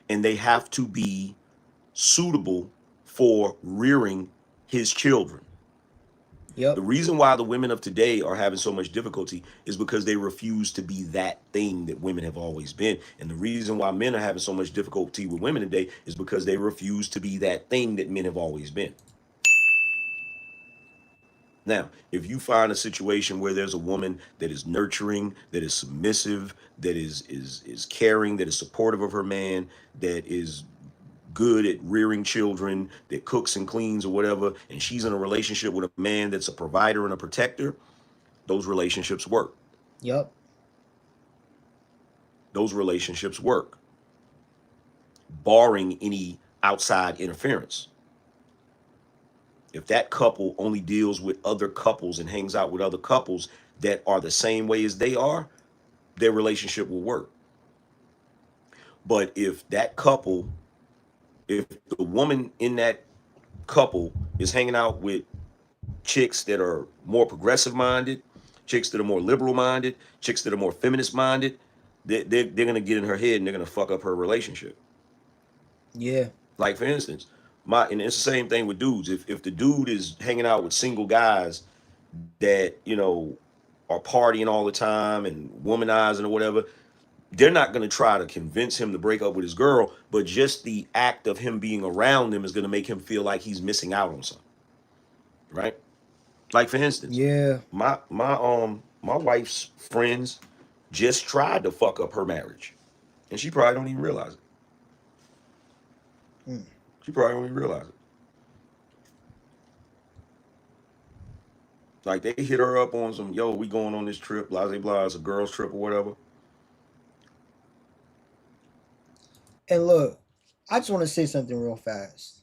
And they have to be suitable for rearing his children. Yep. The reason why the women of today are having so much difficulty is because they refuse to be that thing that women have always been. And the reason why men are having so much difficulty with women today is because they refuse to be that thing that men have always been. Now, if you find a situation where there's a woman that is nurturing, that is submissive, that is caring, that is supportive of her man, that is good at rearing children, that cooks and cleans or whatever, and she's in a relationship with a man that's a provider and a protector, those relationships work. Yep. Those relationships work, barring any outside interference. If that couple only deals with other couples and hangs out with other couples that are the same way as they are, their relationship will work. But if that couple, if the woman in that couple is hanging out with chicks that are more progressive minded, chicks that are more liberal minded, chicks that are more feminist minded, they're going to get in her head and they're going to fuck up her relationship. Yeah. Like, for instance, and it's the same thing with dudes. If the dude is hanging out with single guys that, are partying all the time and womanizing or whatever, they're not going to try to convince him to break up with his girl, but just the act of him being around them is going to make him feel like he's missing out on something, right? Like for instance, Yeah. my wife's friends just tried to fuck up her marriage, and she probably don't even realize it. She probably don't even realize it. Like they hit her up on some, yo, we going on this trip, blah blah blah, it's a girls trip or whatever. And look, I just want to say something real fast.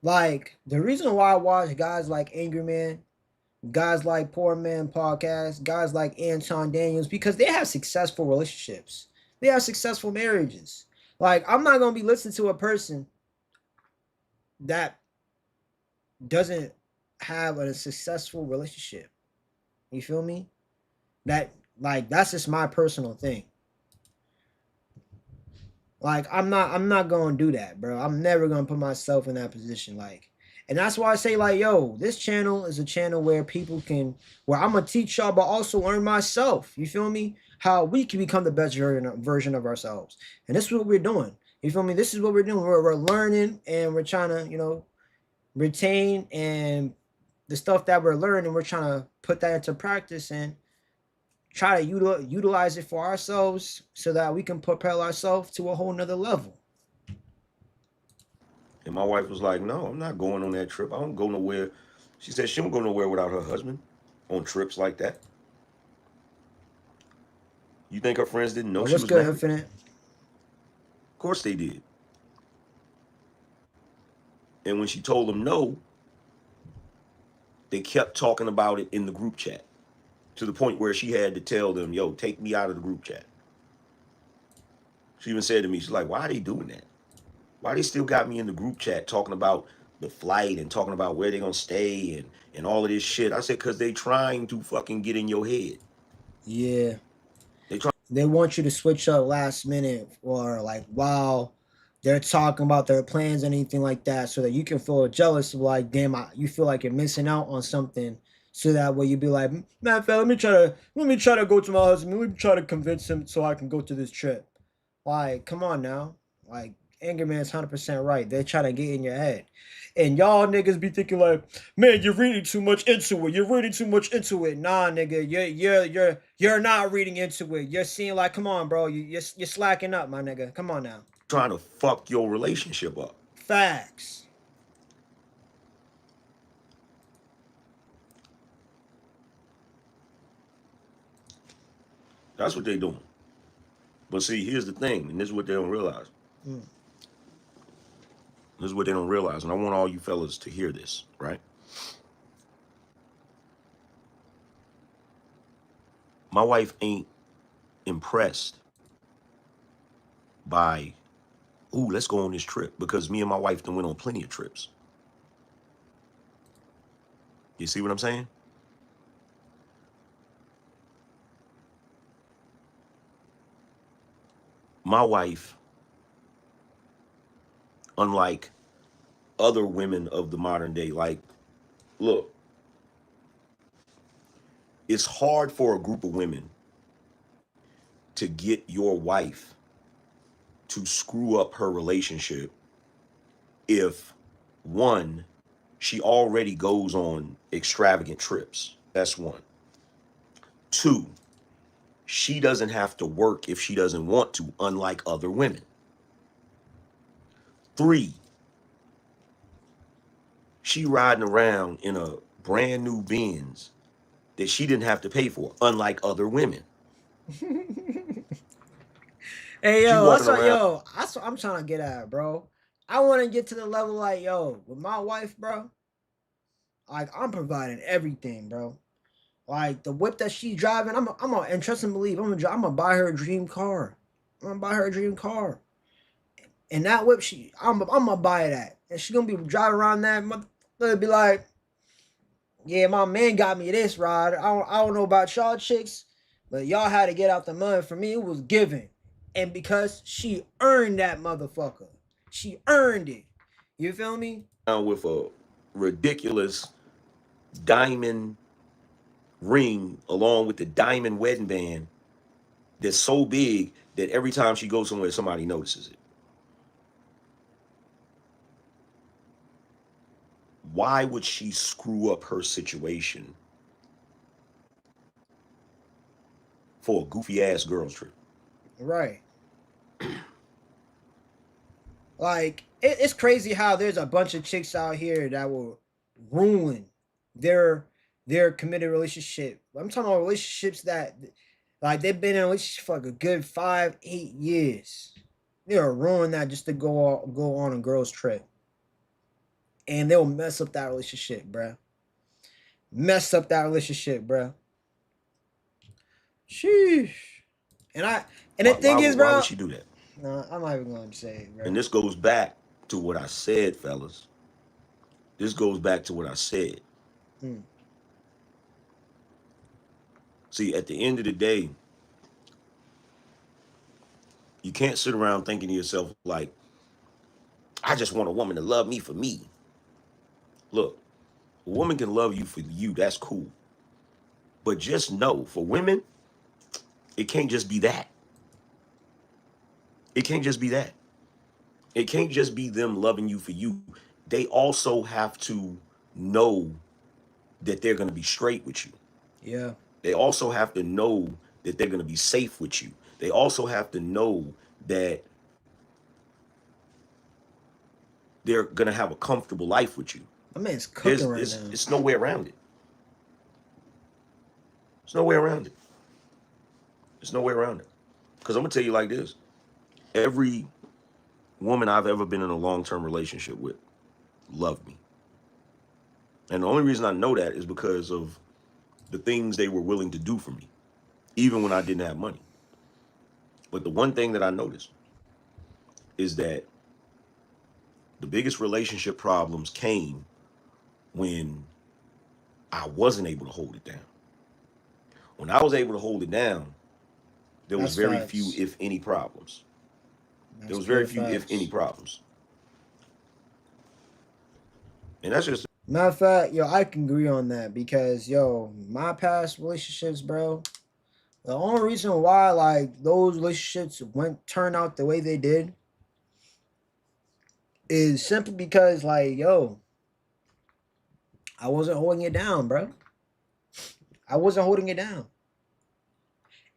Like, the reason why I watch guys like Angry Man, guys like Poor Man Podcast, guys like Anton Daniels, because they have successful relationships. They have successful marriages. Like, I'm not going to be listening to a person that doesn't have a successful relationship. You feel me? That's just my personal thing. Like, I'm not gonna do that, bro. I'm never gonna put myself in that position. Like, and that's why I say, like, yo, this channel is a channel where people can, where I'm gonna teach y'all, but also learn myself. You feel me? How we can become the best version of ourselves. And this is what we're doing. You feel me? This is what we're doing. We're learning, and we're trying to, retain and the stuff that we're learning, we're trying to put that into practice and try to utilize it for ourselves so that we can propel ourselves to a whole nother level. And my wife was like, no, I'm not going on that trip. I don't go nowhere. She said she don't go nowhere without her husband on trips like that. You think her friends didn't know she What's was good, married? Infinite? Of course they did. And when she told them no, they kept talking about it in the group chat to the point where she had to tell them, yo, take me out of the group chat. She even said to me, she's like, why are they doing that? Why they still got me in the group chat talking about the flight and talking about where they're going to stay and all of this shit? I said, because they trying to fucking get in your head. Yeah. They trying. They want you to switch up last minute or like while they're talking about their plans and anything like that so that you can feel jealous of like, damn, you feel like you're missing out on something. So that way you'd be like, man, fam, let me try to go to my husband. Let me try to convince him so I can go to this trip. Like, come on now. Like, Anger Man's 100% right. They're trying to get in your head. And y'all niggas be thinking like, man, you're reading too much into it. You're reading too much into it. Nah, nigga, you're not reading into it. You're seeing like, come on, bro, you're slacking up, my nigga. Come on now. Trying to fuck your relationship up. Facts. That's what they doing. But see, here's the thing, and this is what they don't realize. This is what they don't realize, and I want all you fellas to hear this, right? My wife ain't impressed by, ooh, let's go on this trip, because me and my wife done went on plenty of trips. You see what I'm saying? My wife, unlike other women of the modern day, like, look, it's hard for a group of women to get your wife to screw up her relationship if, one, she already goes on extravagant trips. That's one. Two, she doesn't have to work if she doesn't want to, unlike other women. Three, she riding around in a brand new Benz that she didn't have to pay for, unlike other women. Hey, She yo, walking around. that's what I'm trying to get at, bro. I want to get to the level like, yo, with my wife, bro, like, I'm providing everything, bro. Like, the whip that she's driving, and trust and believe, I'm gonna buy her a dream car. I'm gonna buy her a dream car. And that whip, I'm gonna buy that. And she's gonna be driving around that, it'll be like, yeah, my man got me this ride. I don't know about y'all chicks, but y'all had to get out the mud. For me, it was given. And because she earned that motherfucker. She earned it. You feel me? With a ridiculous diamond ring along with the diamond wedding band that's so big that every time she goes somewhere, somebody notices it. Why would she screw up her situation for a goofy ass girls trip? Right. Like it's crazy how there's a bunch of chicks out here that will ruin their their committed relationship. I'm talking about relationships that like they've been in a relationship for like a good 5, 8 years. They'll ruin that just to go on a girls trip, and they'll mess up that relationship, bruh. Mess up that relationship, bruh. Sheesh. And I and the thing is, Why would bro. she do that? No, I'm not even going to say it, bro. And this goes back to what I said, fellas. This goes back to what I said. Hmm. See, at the end of the day, you can't sit around thinking to yourself like, I just want a woman to love me for me. Look, a woman can love you for you. That's cool. But just know, for women, it can't just be that. It can't just be that. It can't just be them loving you for you. They also have to know that they're going to be straight with you. Yeah. They also have to know that they're going to be safe with you. They also have to know that they're going to have a comfortable life with you. My man's cooking right now. It's no way around it. There's no way around it. There's no way around it. Because I'm going to tell you like this. Every woman I've ever been in a long-term relationship with loved me. And the only reason I know that is because of the things they were willing to do for me, even when I didn't have money. But the one thing that I noticed is that the biggest relationship problems came when I wasn't able to hold it down. When I was able to hold it down, there was very few, if any, problems. There was very few, if any, problems. And that's just... Matter of fact, yo, I can agree on that because, yo, my past relationships, bro, the only reason why, like, those relationships turned out the way they did is simply because, like, yo, I wasn't holding it down, bro. I wasn't holding it down.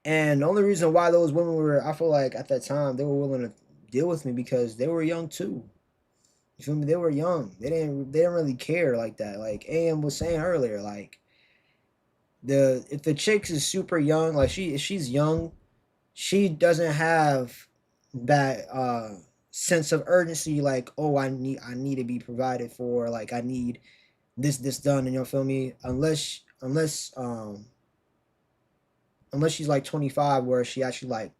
And the only reason why those women were, I feel like at that time, they were willing to deal with me because they were young too. You feel me? They were young. They didn't really care like that. Like AM was saying earlier, like if the chick is super young, like if she's young, she doesn't have that sense of urgency, like, oh, I need to be provided for, like I need this done, and you feel me? Unless she's like 25, where she actually like,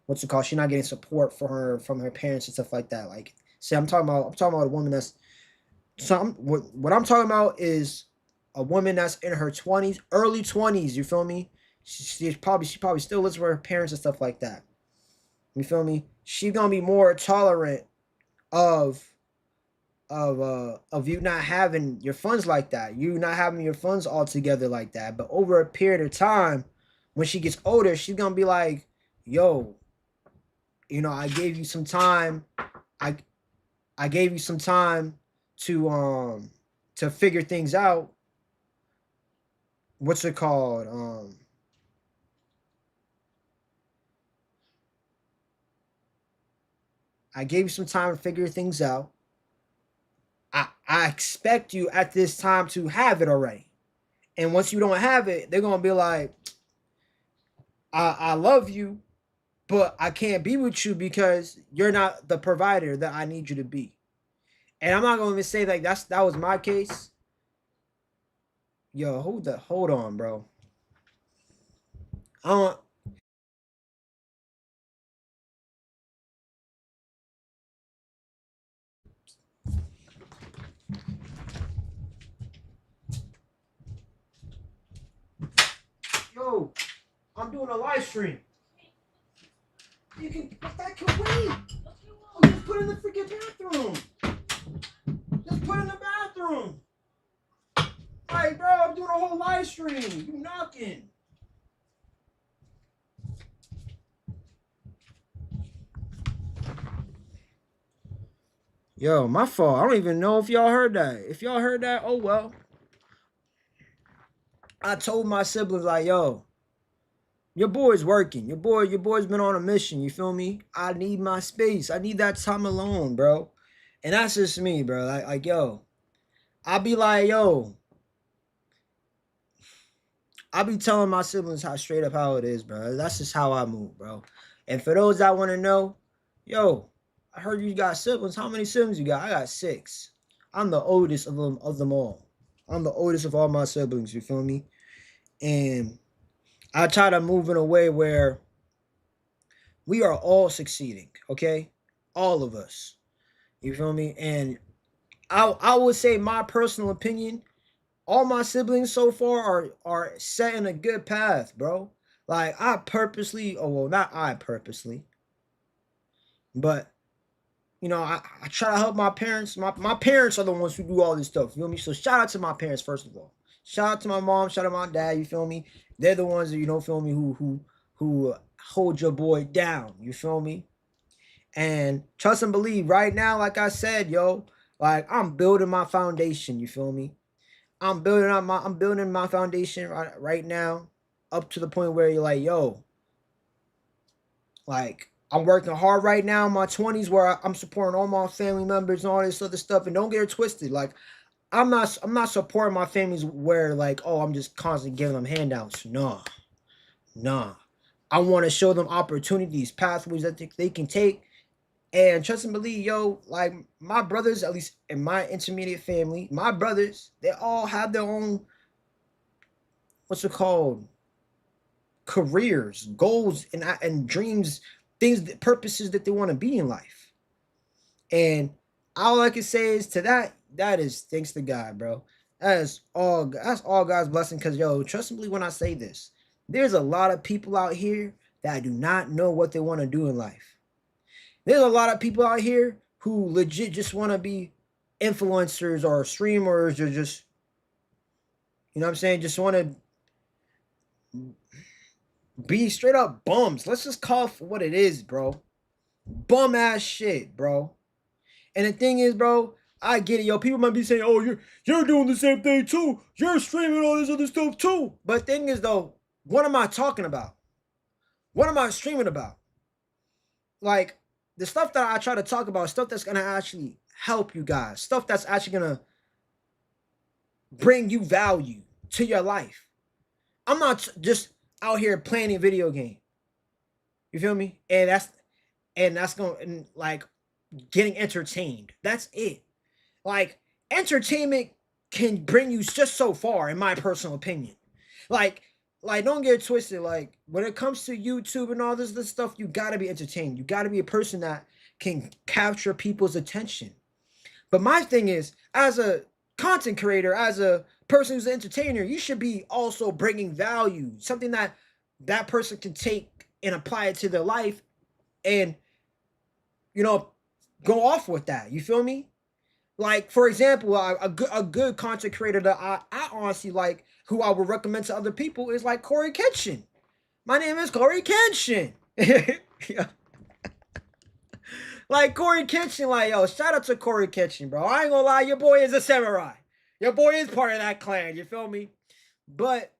what's it called? She's not getting support from her parents and stuff like that. Like, see, I'm talking about a woman that's what I'm talking about is a woman that's in her 20s, early 20s. You feel me? She probably still lives with her parents and stuff like that. You feel me? She's gonna be more tolerant of you not having your funds like that, you not having your funds all together like that. But over a period of time, when she gets older, she's gonna be like, yo, you know, I gave you some time. I gave you some time to figure things out. What's it called? I gave you some time to figure things out. I expect you at this time to have it already. And once you don't have it, they're gonna be like, I love you, but I can't be with you because you're not the provider that I need you to be. And I'm not gonna even say like that was my case. Yo, hold on, bro. I don't. Yo, I'm doing a live stream. You can, that can wait. Oh, just put it in the freaking bathroom. Just put it in the bathroom. Like, Like, bro, I'm doing a whole live stream. You knocking. Yo, my fault. I don't even know if y'all heard that. If y'all heard that, oh well. I told my siblings, like, yo, your boy's working. Your boy's been on a mission. You feel me? I need my space. I need that time alone, bro. And that's just me, bro. Like yo, I be like, yo, I be telling my siblings how straight up how it is, bro. That's just how I move, bro. And for those that want to know, yo, I heard you got siblings. How many siblings you got? I got 6. I'm the oldest of them all. I'm the oldest of all my siblings. You feel me? And I try to move in a way where we are all succeeding. Okay, all of us. You feel me? And I would say my personal opinion, all my siblings so far are setting a good path, bro. Like I purposely, oh well, not I purposely, but you know, I try to help my parents. My parents are the ones who do all this stuff. You feel me? So shout out to my parents first of all. Shout out to my mom. Shout out to my dad. You feel me? They're the ones that you know, feel me, who hold your boy down. You feel me? And trust and believe. Right now, like I said, yo, like I'm building my foundation. You feel me? I'm building my foundation right now, up to the point where you're like, yo, like I'm working hard right now in my 20s where I'm supporting all my family members and all this other stuff. And don't get it twisted. Like I'm not supporting my families where like, oh, I'm just constantly giving them handouts. Nah. I want to show them opportunities, pathways that they can take. And trust and believe, yo, like my brothers, at least in my intermediate family, my brothers, they all have their own, what's it called? Careers, goals, and dreams, things, purposes that they want to be in life. And all I can say is to that is thanks to God, bro. That's all God's blessing. Cause yo, trust me when I say this, there's a lot of people out here that do not know what they want to do in life. There's a lot of people out here who legit just want to be influencers or streamers or just, you know what I'm saying, just want to be straight up bums. Let's just call it for what it is, bro. Bum ass shit, bro. And the thing is, bro, I get it, yo. People might be saying, "Oh, you're doing the same thing too. You're streaming all this other stuff too." But thing is, though, what am I talking about? What am I streaming about? Like the stuff that I try to talk about, stuff that's gonna actually help you guys, stuff that's actually gonna bring you value to your life. I'm not just out here playing a video game. You feel me? And that's going like getting entertained. That's it. Like entertainment can bring you just so far, in my personal opinion. Like, don't get it twisted. Like when it comes to YouTube and all this stuff, you gotta be entertained. You gotta be a person that can capture people's attention. But my thing is, as a content creator, as a person who's an entertainer, you should be also bringing value, something that person can take and apply it to their life, and you know, go off with that. You feel me? Like for example, a good content creator that I honestly like, who I would recommend to other people, is like Corey Kenshin. My name is Corey Kenshin. Yeah. Like Corey Kenshin, like yo, shout out to Corey Kenshin, bro. I ain't gonna lie, your boy is a samurai. Your boy is part of that clan. You feel me? But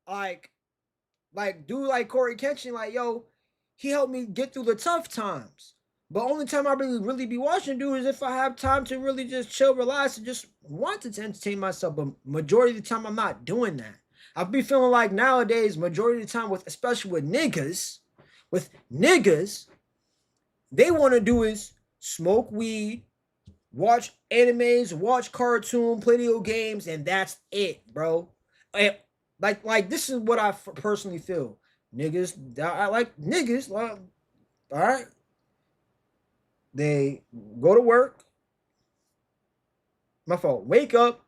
like dude, like Corey Kenshin, like yo, he helped me get through the tough times. But only time I really be watching dude is if I have time to really just chill, relax, and just want to entertain myself. But majority of the time, I'm not doing that. I be feeling like nowadays, majority of the time, especially with niggas, they want to do is smoke weed, watch animes, watch cartoon, play video games, and that's it, bro. And like this is what I personally feel. Niggas, I like niggas. Like, all right, they go to work. My fault. Wake up,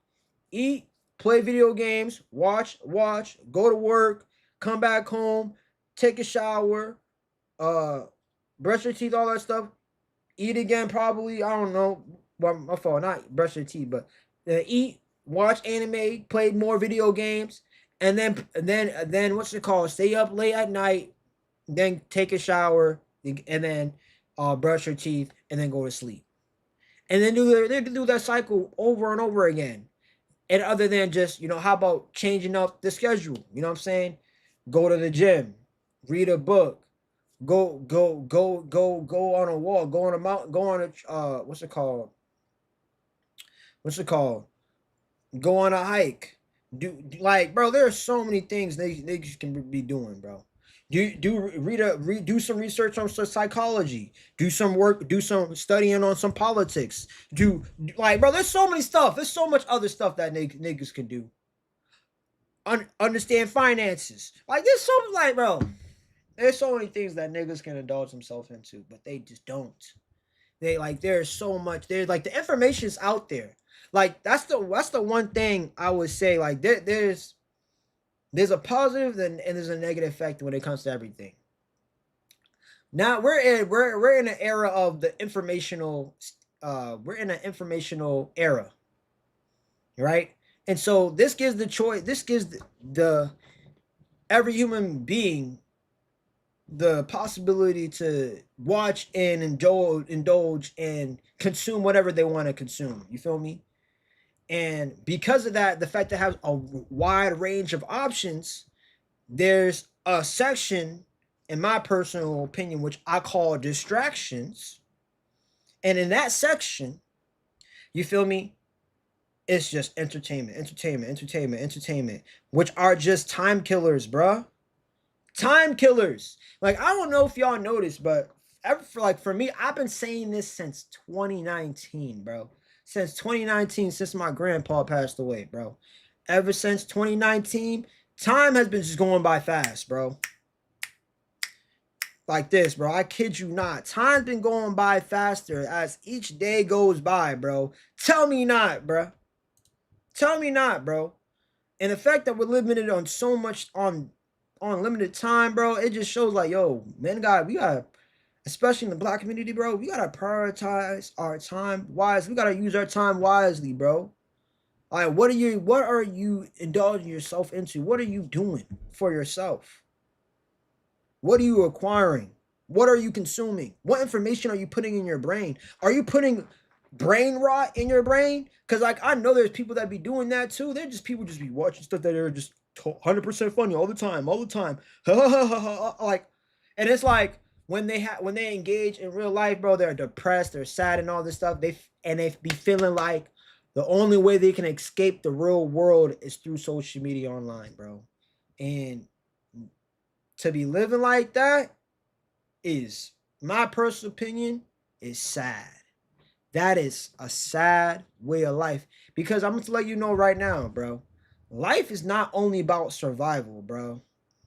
eat, play video games, watch, go to work, come back home, take a shower, brush your teeth, all that stuff. Eat again, probably. I don't know. Well, my fault. Not brush your teeth, but eat, watch anime, play more video games, and then what's it called? Stay up late at night, then take a shower, and then brush your teeth, and then go to sleep, and then do that cycle over and over again. And other than just, how about changing up the schedule? You know what I'm saying? Go to the gym, read a book, go on a walk, go on a mountain, go on a what's it called? What's it called? Go on a hike. Like, bro, there are so many things they can be doing, bro. Do some research on psychology. Do some work. Do some studying on some politics. Like, bro, there's so many stuff. There's so much other stuff that niggas can do. Understand finances. Like, there's so like, bro. There's so many things that niggas can indulge themselves into, but they just don't. There's so much. There's like the information's out there. Like that's the one thing I would say. Like there's a positive and there's a negative effect when it comes to everything. Now we're in an era of the informational. We're in an informational era, right? And so this gives the choice. This gives the every human being the possibility to watch and indulge and consume whatever they want to consume. You feel me? And because of that, the fact that it has a wide range of options, there's a section, in my personal opinion, which I call distractions. And in that section, you feel me? It's just entertainment, which are just time killers, bruh. Time killers. Like, I don't know if y'all noticed, but for me, I've been saying this since 2019, bro. Since 2019, since my grandpa passed away, bro. Ever since 2019, time has been just going by fast, bro. Like this, bro. I kid you not. Time's been going by faster as each day goes by, bro. Tell me not, bro. Tell me not, bro. And the fact that we're limited on so much on limited time, bro, it just shows like, yo, man, we gotta, especially in the black community, bro, we gotta prioritize our time wisely. We gotta use our time wisely, bro. Like, what are you indulging yourself into? What are you doing for yourself? What are you acquiring? What are you consuming? What information are you putting in your brain? Are you putting brain rot in your brain? Because, like, I know there's people that be doing that too. They're just people just be watching stuff that are just 100% funny all the time. Like, and it's like when they engage in real life, bro, they're depressed, they're sad, and all this stuff. They be feeling like the only way they can escape the real world is through social media online, bro. And to be living like that is, my personal opinion, is sad. That is a sad way of life. Because I'm going to let you know right now, bro. Life is not only about survival, bro.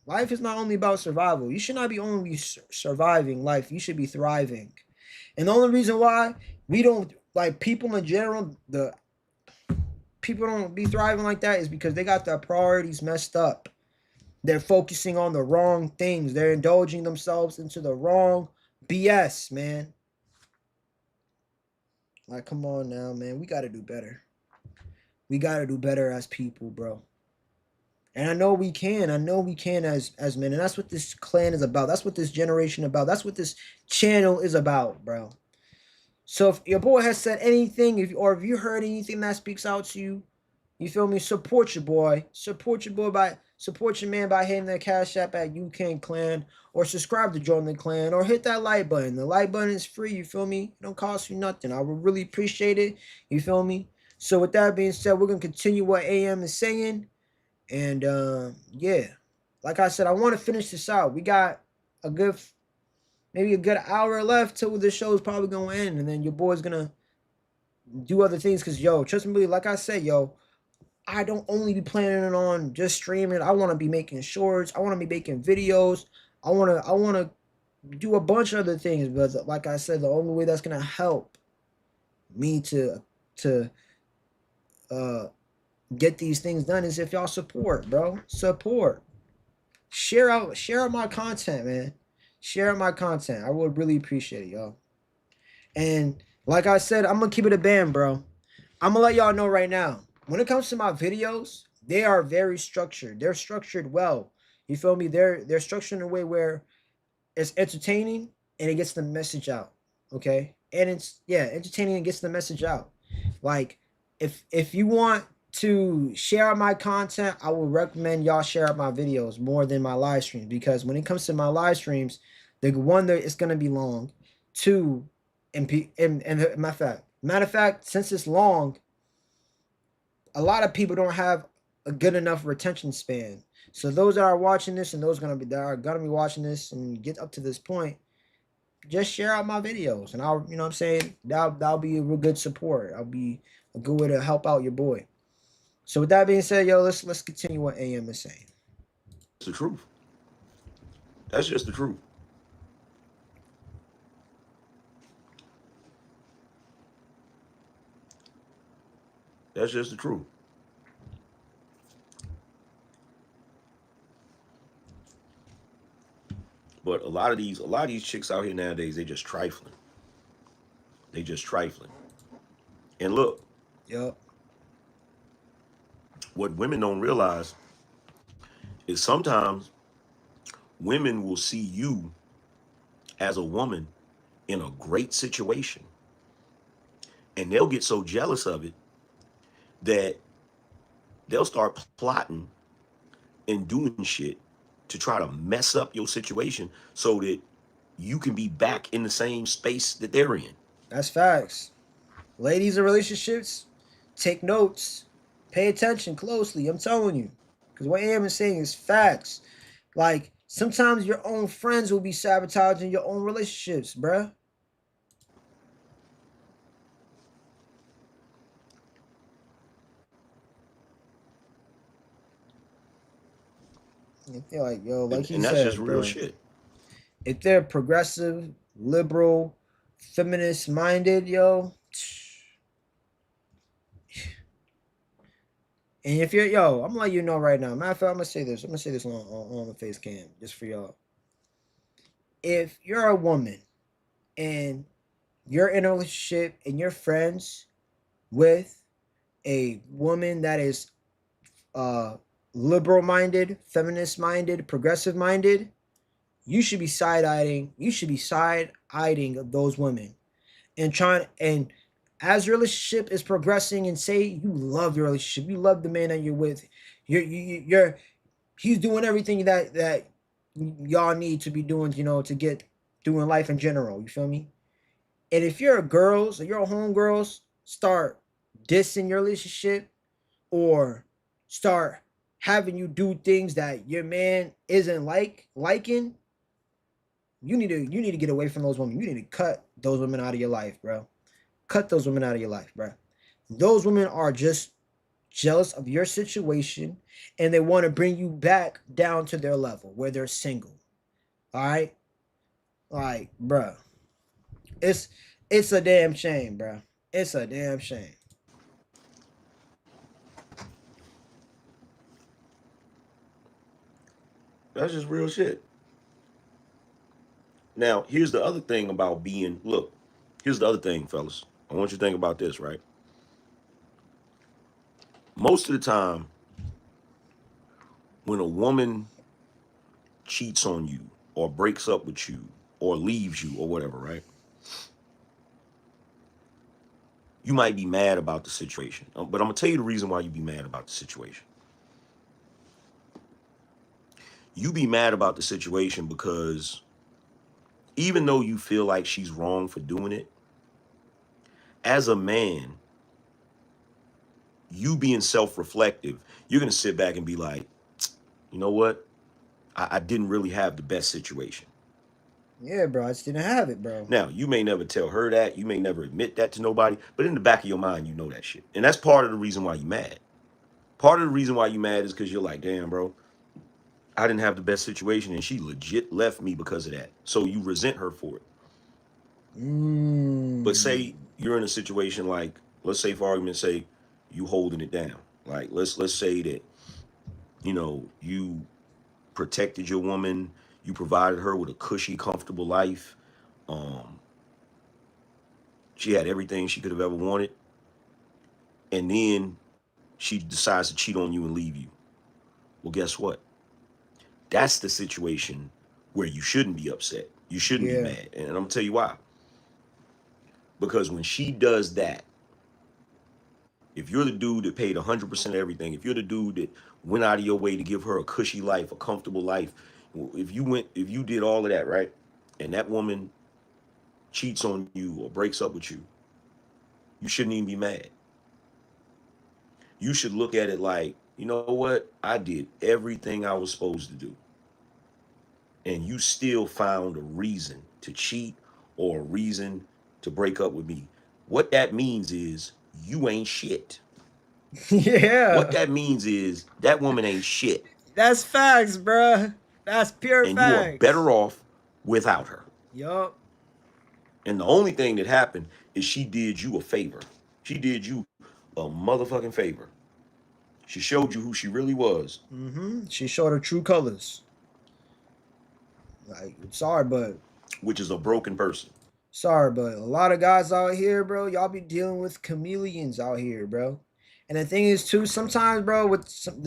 Life is not only about survival. You should not be only surviving life. You should be thriving. And the only reason why we don't, like, people in general, the people don't be thriving like that is because they got their priorities messed up. They're focusing on the wrong things. They're indulging themselves into the wrong BS, man. Like, come on now, man. We got to do better. We got to do better as people, bro. And I know we can. I know we can as men. And that's what this clan is about. That's what this generation about. That's what this channel is about, bro. So if your boy has said anything, if you heard anything that speaks out to you, you feel me? Support your boy. Support your man by hitting the Cashapp at UKen clan, or subscribe to join the clan, or hit that like button. The like button is free, you feel me? It don't cost you nothing. I would really appreciate it, you feel me? So with that being said, we're going to continue what AM is saying. And yeah, like I said, I want to finish this out. We got maybe a good hour left till the show's probably going to end. And then your boy's going to do other things. Because, yo, trust me, like I said, yo, I don't only be planning on just streaming. I want to be making shorts. I want to be making videos. I want to do a bunch of other things. But like I said, the only way that's going to help me to get these things done is if y'all support, bro. Support. Share out my content, man. Share out my content. I would really appreciate it, y'all. And like I said, I'm going to keep it a band, bro. I'm going to let y'all know right now. when it comes to my videos, they are very structured. They're structured well. You feel me? They're structured in a way where it's entertaining and it gets the message out. Okay, and it's entertaining and gets the message out. Like if you want to share my content, I would recommend y'all share out my videos more than my live streams, because when it comes to my live streams, the one that it's gonna be long. Two, and matter of fact, since it's long, a lot of people don't have a good enough retention span. So those that are watching this and those that are gonna be watching this and get up to this point, just share out my videos, and I'll, you know what I'm saying, that'll be a real good support. I'll be a good way to help out your boy. So with that being said, yo, let's continue what AM is saying. It's the truth. That's just the truth. That's just the truth. But a lot of these chicks out here nowadays, they just trifling. They just trifling. And look, Yup. what women don't realize is sometimes women will see you as a woman in a great situation, and they'll get so jealous of it that they'll start plotting and doing shit to try to mess up your situation so that you can be back in the same space that they're in. That's facts. Ladies in relationships, take notes. Pay attention closely. I'm telling you. Because what AM is saying is facts. Like, sometimes your own friends will be sabotaging your own relationships, bruh. I feel like, yo, like he And that's just said, real bro, shit. if they're progressive, liberal, feminist minded, yo, and if you're, yo, I'm gonna let you know right now. Matter of fact, I'm gonna say this. I'm gonna say this on the face cam just for y'all. If you're a woman and you're in a relationship and you're friends with a woman that is liberal minded, feminist minded, progressive minded, you should be side eyeing. You should be side eyeing those women and trying, and as your relationship is progressing, and say you love your relationship, you love the man that you're with, you're he's doing everything that y'all need to be doing, you know, to get through in life in general. You feel me? And if you're girls or you're homegirls start dissing your relationship or start having you do things that your man isn't liking, you need to get away from those women. You need to cut those women out of your life, bro. Cut those women out of your life, bro. Those women are just jealous of your situation and they want to bring you back down to their level where they're single. All right? Like, bro. It's it's a damn shame, bro. It's a damn shame. That's just real shit. Now, here's the other thing about being, look, here's the other thing, fellas. I want you to think about this, right? Most of the time, when a woman cheats on you or breaks up with you or leaves you or whatever, right? You might be mad about the situation. But I'm going to tell you the reason why you be mad about the situation. You be mad about the situation because even though you feel like she's wrong for doing it, as a man, you being self-reflective, you're going to sit back and be like, you know what? I didn't really have the best situation. Yeah, bro. I just didn't have it, bro. Now, you may never tell her that. You may never admit that to nobody. But in the back of your mind, you know that shit. And that's part of the reason why you mad. Part of the reason why you mad is because you're like, damn, bro, I didn't have the best situation. And she legit left me because of that. So you resent her for it. But Mm. say you're in a situation like, let's say for argument's sake, you holding it down. Like, let's say that, you protected your woman, you provided her with a cushy, comfortable life. Um, she had everything she could have ever wanted. And then she decides to cheat on you and leave you. Well, guess what? That's the situation where you shouldn't be upset. You shouldn't be Yeah. mad. And I'm gonna tell you why. Because when she does that, if you're the dude that paid 100% of everything, if you're the dude that went out of your way to give her a cushy life, a comfortable life, if you did all of that, right? And that woman cheats on you or breaks up with you shouldn't even be mad. You should look at it like, you know what? I did everything I was supposed to do. And you still found a reason to cheat or a reason to break up with me. What that means is you ain't shit. What Yeah. that means is that woman ain't shit. That's facts, bruh. That's pure And you are facts. better off without her. Yup. And the only thing that happened is she did you a favor. She did you a motherfucking favor. She showed you who she really was. She showed her true colors. Like, Which is a broken person. sorry, but a lot of guys out here, bro, y'all be dealing with chameleons out here, bro. And the thing is, too, sometimes, bro, with some of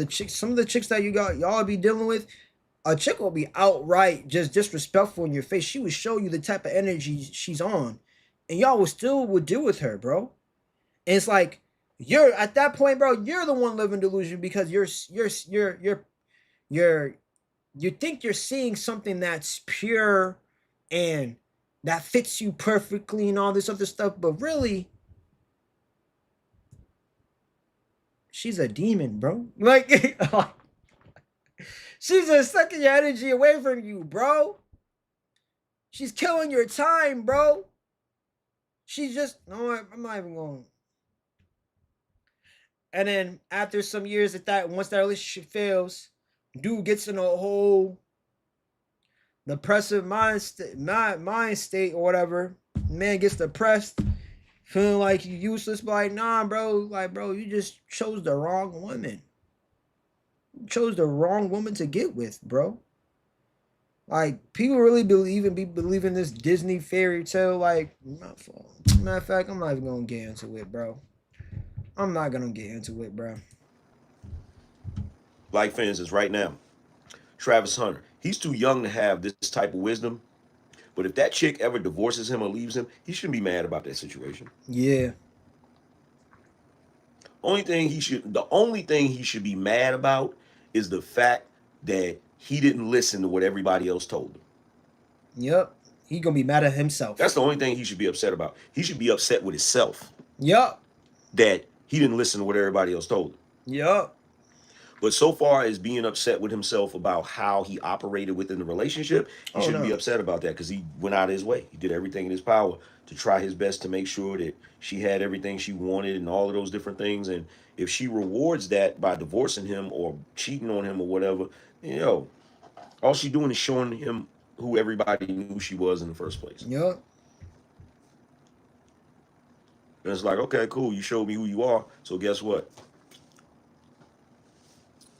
the chicks that y'all be dealing with, a chick will be outright just disrespectful in your face. She would show you the type of energy she's on, and y'all would deal with her, bro. And it's like you're at that point, bro. You're the one living delusion because you're you think you're seeing something that's pure and that fits you perfectly and all this other stuff, but really, she's a demon, bro. Like, she's just sucking your energy away from you, bro. She's killing your time, bro. She's just no. I'm not even going. And then after some years at that, once that relationship fails, dude gets in a whole depressive mind state or whatever. Man gets depressed, feeling like you useless. But like, nah, bro. Like, bro, you just chose the wrong woman. You chose the wrong woman to get with, bro. Like, people really believe in this Disney fairy tale. Like, matter of fact, I'm not even gonna get into it, bro. I'm not gonna get into it, bro. Like, for instance, right now, Travis Hunter, he's too young to have this type of wisdom. But if that chick ever divorces him or leaves him, he shouldn't be mad about that situation. Yeah. The only thing he should be mad about is the fact that he didn't listen to what everybody else told him. Yep. He gonna be mad at That's himself. the only thing he should be upset about. He should be upset with himself Yep. that he didn't listen to what everybody else told him. Yep. But so far as being upset with himself about how he operated within the relationship, he Oh shouldn't be no. upset about that because he went out of his way. He did everything in his power to try his best to make sure that she had everything she wanted and all of those different things. And if she rewards that by divorcing him or cheating on him or whatever, all she's doing is showing him who everybody knew she was in the first place. Yep. And it's like, okay, cool, you showed me who you are, so guess what?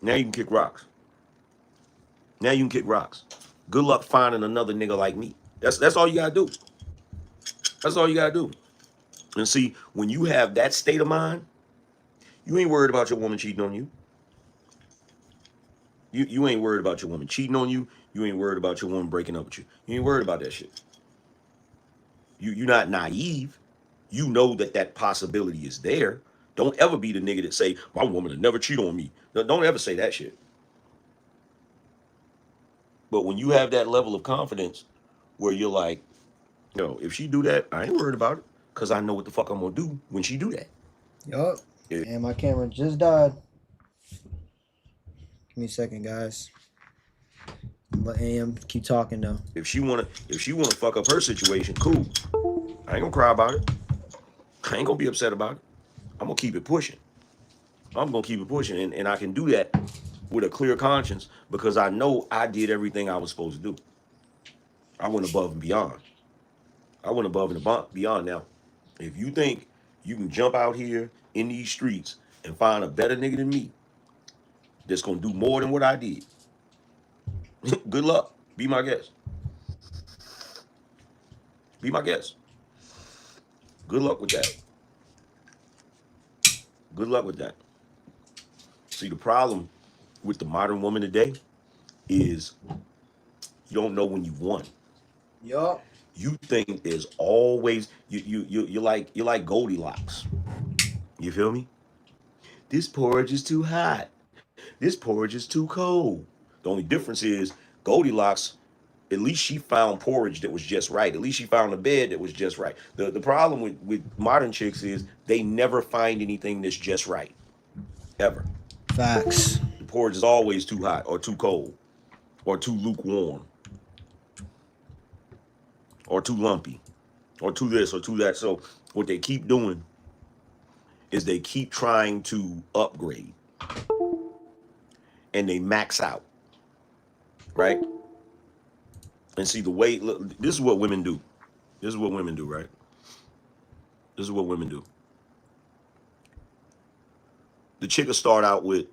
Now you can kick rocks. Now you can kick rocks. Good luck finding another nigga like me. That's all you gotta do. That's all you gotta do. And see, when you have that state of mind, you ain't worried about your woman cheating on you. You ain't worried about your woman cheating on you. You ain't worried about your woman breaking up with you. You ain't worried about that shit. You're not naive. You know that possibility is there. Don't ever be the nigga that say, my woman will never cheat on me. Don't ever say that shit. But when you have that level of confidence where you're like, if she do that, I ain't worried about it because I know what the fuck I'm gonna do when she do that. Yep. If, And my camera just died. Give me a second, guys. Let AM keep talking though. if she wanna fuck up her situation, cool. I ain't gonna cry about it. I ain't gonna be upset about it. I'm gonna keep it pushing. I'm gonna keep it pushing, and I can do that with a clear conscience because I know I did everything I was supposed to do. I went above and beyond. I went above and beyond. Now, if you think you can jump out here in these streets and find a better nigga than me that's gonna do more than what I did, good luck. Be my guest. Be my guest. Good luck with that. Good luck with that. See, the problem with the modern woman today is you don't know when you've won. Yup. You think there's always you're like Goldilocks. You feel me? This porridge is too hot. This porridge is too cold. The only difference is Goldilocks, at least she found porridge that was just right. At least she found a bed that was just right. The problem with modern chicks is they never find anything that's just right. Ever. Facts. The porridge is always too hot or too cold or too lukewarm or too lumpy or too this or too that. So what they keep doing is they keep trying to upgrade and they max out, right? And see the way, look, this is what women do. This is what women do, right? This is what women do. The chick will start out with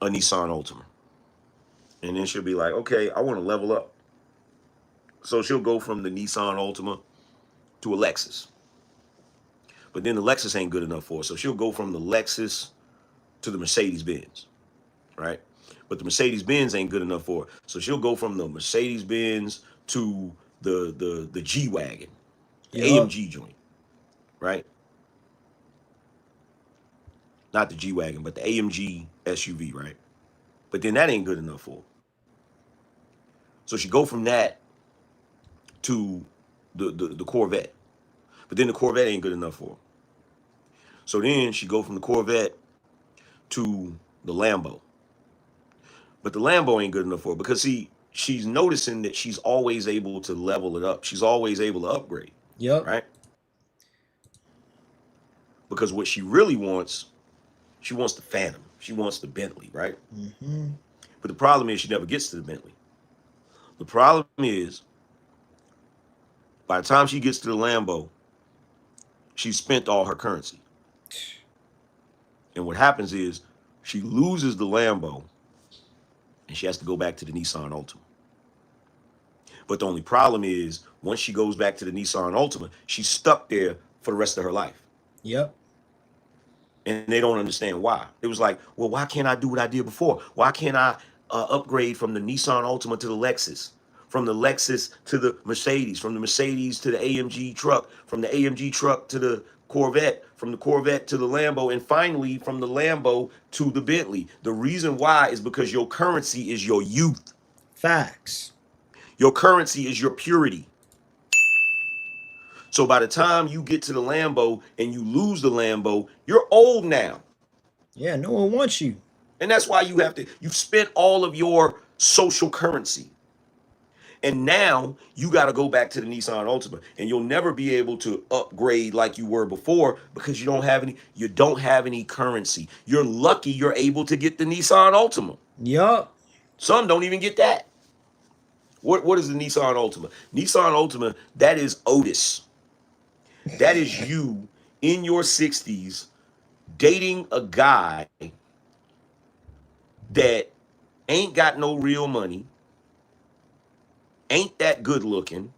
a Nissan Altima. And then she'll be like, okay, I want to level up. So she'll go from the Nissan Altima to a Lexus. But then the Lexus ain't good enough for her. So she'll go from the Lexus to the Mercedes Benz, right? But the Mercedes Benz ain't good enough for her. So she'll go from the Mercedes Benz to the G Wagon, the Yup. AMG joint, right? Not the G Wagon, but the AMG SUV, right? But then that ain't good enough for her. So she go from that to the Corvette. But then the Corvette ain't good enough for her. So then she go from the Corvette to the Lambo. But the Lambo ain't good enough for her because see, she's noticing that she's always able to level it up. She's always able to upgrade, Yup. right? Because what she really wants, she wants the Phantom. She wants the Bentley, right? Mm-hmm. But the problem is she never gets to the Bentley. The problem is by the time she gets to the Lambo, she's spent all her currency. And what happens is she loses the Lambo and she has to go back to the Nissan Altima. But the only problem is once she goes back to the Nissan Altima, she's stuck there for the rest of her life. Yep. And they don't understand why. It was like, well, why can't I do what I did before? Why can't I upgrade from the Nissan Altima to the Lexus? From the Lexus to the Mercedes, from the Mercedes to the AMG truck, from the AMG truck to the Corvette, from the Corvette to the Lambo, and finally from the Lambo to the Bentley. The reason why is because your currency is your youth. Facts. Your currency is your purity. So by the time you get to the Lambo and you lose the Lambo, you're old now. Yeah, no one wants you. And that's why you've spent all of your social currency. And now you got to go back to the Nissan Altima and you'll never be able to upgrade like you were before because you don't have any currency. You're lucky you're able to get the Nissan Altima. Yup. Some don't even get that. What is the Nissan Altima? Nissan Altima, that is Otis. That is you in your 60s dating a guy that ain't got no real money, ain't that good looking,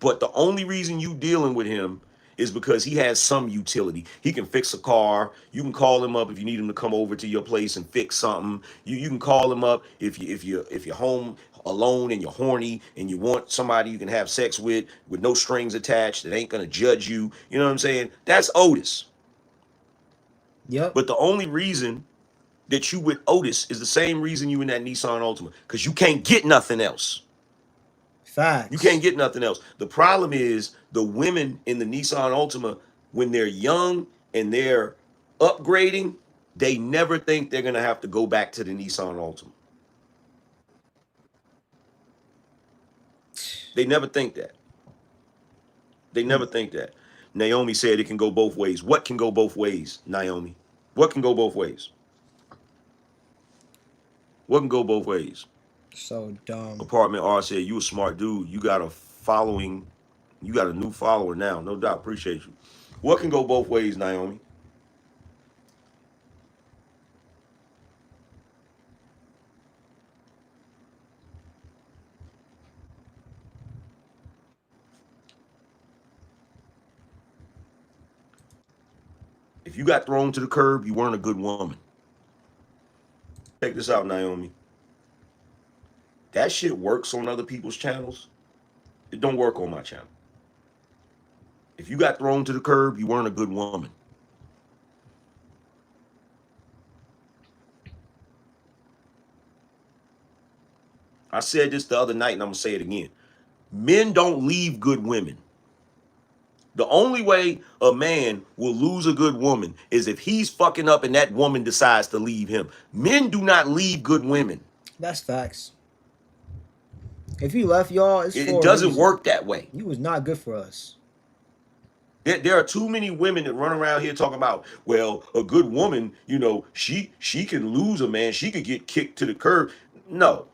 but the only reason you dealing with him is because he has some utility. He can fix a car. You can call him up if you need him to come over to your place and fix something. You can call him up if you're home alone and you're horny and you want somebody you can have sex with no strings attached that ain't gonna judge you. You know what I'm saying? That's Otis. Yep. But the only reason that you with Otis is the same reason you in that Nissan Altima, because you can't get nothing else. Facts. You can't get nothing else. The problem is the women in the Nissan Altima, when they're young and they're upgrading, they never think they're gonna have to go back to the Nissan Altima. They never think that. They never think that. Naomi said it can go both ways. What can go both ways, Naomi? What can go both ways? What can go both ways? So dumb. Apartment R said, you a smart dude. You got a following. You got a new follower now. No doubt. Appreciate you. What can go both ways, Naomi? If you got thrown to the curb, you weren't a good woman. Check this out, Naomi. That shit works on other people's channels. It don't work on my channel. If you got thrown to the curb, you weren't a good woman. I said this the other night and I'm gonna say it again. Men don't leave good women. The only way a man will lose a good woman is if he's fucking up and that woman decides to leave him. Men do not leave good women. That's facts. If he left y'all, it's It for a doesn't reason. work that way. He was not good for us. There are too many women that run around here talking about, well, a good woman, you know, she can lose a man. She could get kicked to the curb. No.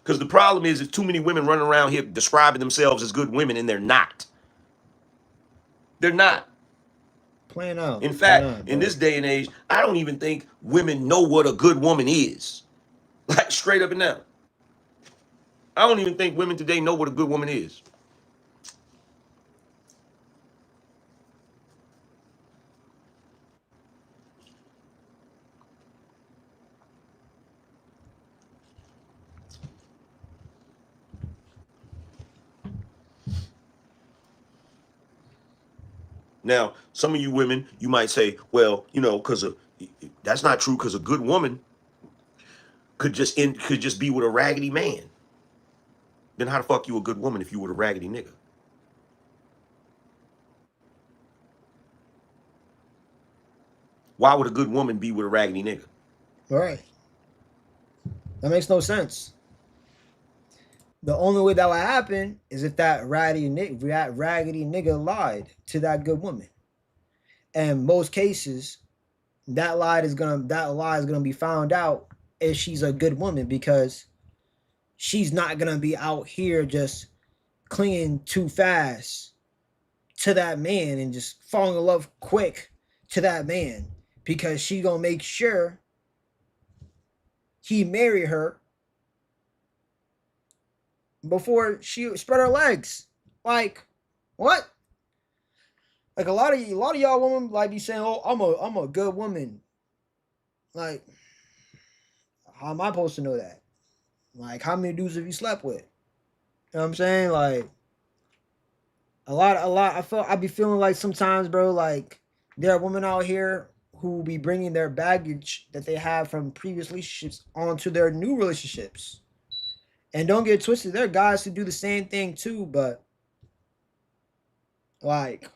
Because the problem is there's too many women running around here describing themselves as good women, and they're not. They're not. Playing out. In fact, in this day and age, I don't even think women know what a good woman is. Like, straight up and down. I don't even think women today know what a good woman is. Now, some of you women, you might say, well, you know, because that's not true, because a good woman could just be with a raggedy man. Then how the fuck you a good woman if you with a raggedy nigga? Why would a good woman be with a raggedy nigga? Right. That makes no sense. The only way that would happen is if that raggedy nigga lied to that good woman. And most cases, that lie is gonna be found out if she's a good woman, because she's not gonna be out here just clinging too fast to that man and just falling in love quick to that man, because she gonna make sure he marry her before she spread her legs. Like, what? Like a lot of y'all women like be saying, "Oh, I'm a good woman." Like, how am I supposed to know that? Like, how many dudes have you slept with? You know what I'm saying? Like, a lot. I be feeling like sometimes, bro. Like, there are women out here who be bringing their baggage that they have from previous relationships onto their new relationships. And don't get twisted, there are guys who do the same thing too, but like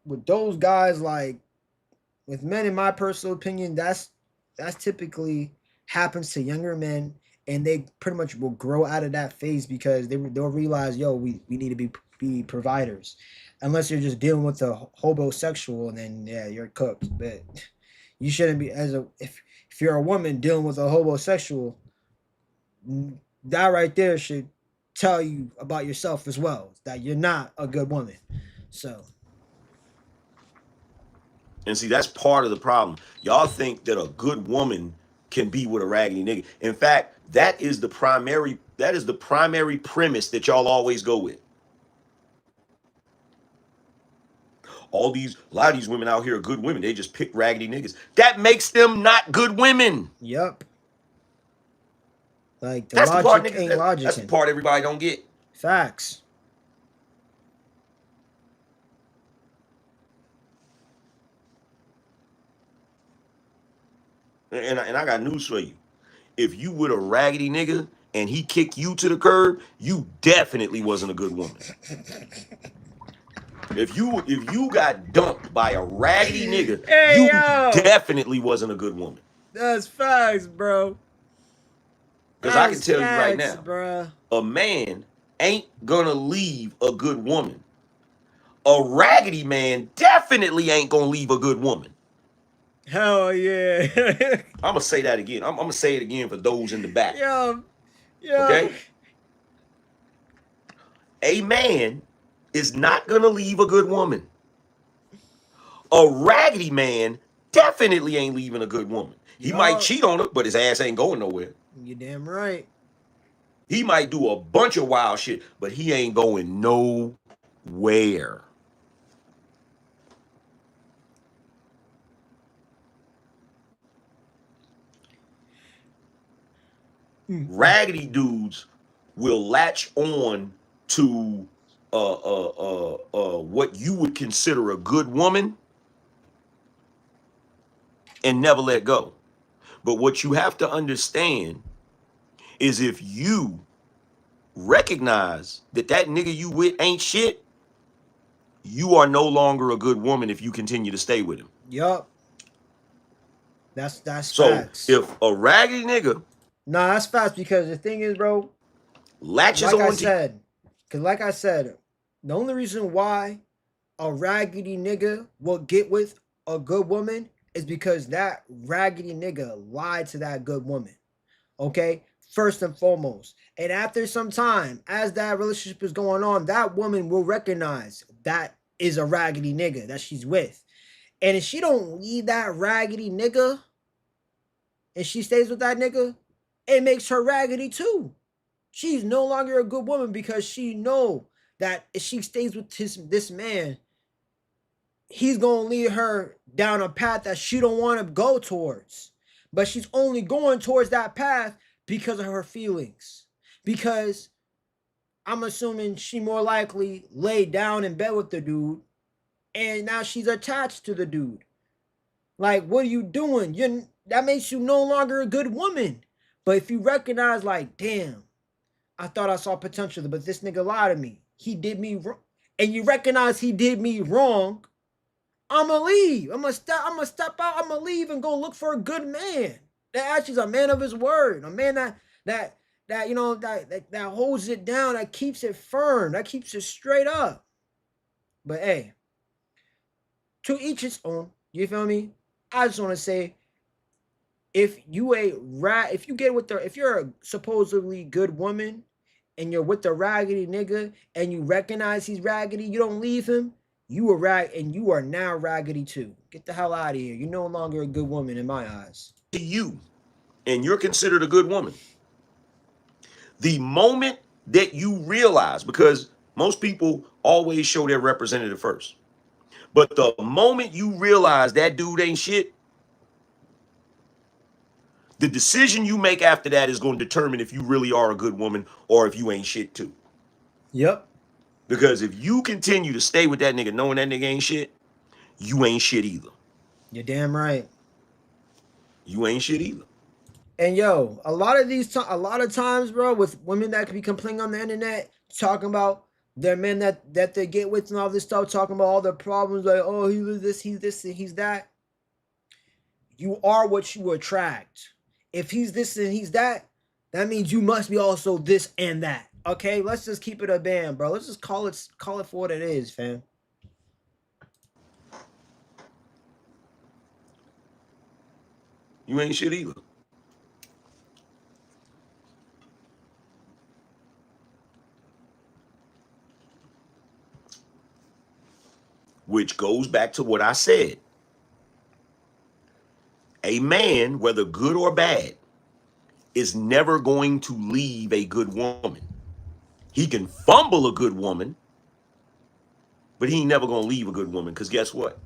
with those guys, like with men, in my personal opinion, that's typically happens to younger men, and they pretty much will grow out of that phase because they'll realize, yo, we need to be providers. Unless you're just dealing with a homosexual, and then yeah, you're cooked. But you shouldn't be if you're a woman dealing with a homosexual. That right there should tell you about yourself as well, that you're not a good woman. So, and see, that's part of the problem. Y'all think that a good woman can be with a raggedy nigga. In fact, that is the primary premise that y'all always go with. A lot of these women out here are good women. They just pick raggedy niggas. That makes them not good women. yep. Like, the That's the part, logic niggas. ain't logic. That's the part everybody don't get. Facts. And I got news for you. If you with a raggedy nigga and he kicked you to the curb, you definitely wasn't a good woman. If you got dumped by a raggedy nigga, Hey, you yo. definitely wasn't a good woman. That's facts, bro. Because I can tell you right now, bruh. a man ain't gonna leave a good woman. A raggedy man definitely ain't gonna leave a good woman. Hell yeah. I'm gonna say that again. I'm gonna say it again for those in the back. Yo. Okay? A man is not gonna leave a good woman. A raggedy man definitely ain't leaving a good woman. He might cheat on her, but his ass ain't going nowhere. You damn right. He might do a bunch of wild shit, but he ain't going nowhere. Raggedy dudes will latch on to what you would consider a good woman and never let go. But what you have to understand is if you recognize that that nigga you with ain't shit, you are no longer a good woman if you continue to stay with him. Yup. That's So facts. if a raggedy nigga Nah, that's facts because the thing is, bro, latches like I on to said, because like I said, the only reason why a raggedy nigga will get with a good woman is because that raggedy nigga lied to that good woman. Okay? First and foremost. And after some time, as that relationship is going on, that woman will recognize that is a raggedy nigga that she's with. And if she don't leave that raggedy nigga and she stays with that nigga, it makes her raggedy too. She's no longer a good woman because she know that if she stays with this man, he's gonna lead her down a path that she don't want to go towards. But she's only going towards that path because of her feelings. Because I'm assuming she more likely laid down in bed with the dude, and now she's attached to the dude. Like, what are you doing? That makes you no longer a good woman. But if you recognize, like, damn, I thought I saw potential, but this nigga lied to me. He did me wrong, and you recognize he did me wrong. I'ma leave. I'ma step out. I'ma leave and go look for a good man. That actually is a man of his word. A man that you know that holds it down, that keeps it firm, that keeps it straight up. But hey, to each his own. You feel me? I just want to say, if if you get with if you're a supposedly good woman and you're with the raggedy nigga and you recognize he's raggedy, you don't leave him, you are now raggedy too. Get the hell out of here. You're no longer a good woman in my eyes. you and you're considered a good woman, the moment that you realize, because most people always show their representative first, but the moment you realize that dude ain't shit, the decision you make after that is going to determine if you really are a good woman or if you ain't shit too. Yep. Because if you continue to stay with that nigga knowing that nigga ain't shit, you ain't shit either. You're damn right. You ain't shit either. And yo, a lot of times, bro, with women that could be complaining on the internet, talking about their men that they get with and all this stuff, talking about all their problems, like, oh, he's this, and he's that. You are what you attract. If he's this and he's that, that means you must be also this and that. Okay, let's just keep it a band, bro. Let's just call it for what it is, fam. You ain't shit either. Which goes back to what I said. A man, whether good or bad, is never going to leave a good woman. He can fumble a good woman, but he ain't never gonna leave a good woman. Because guess what?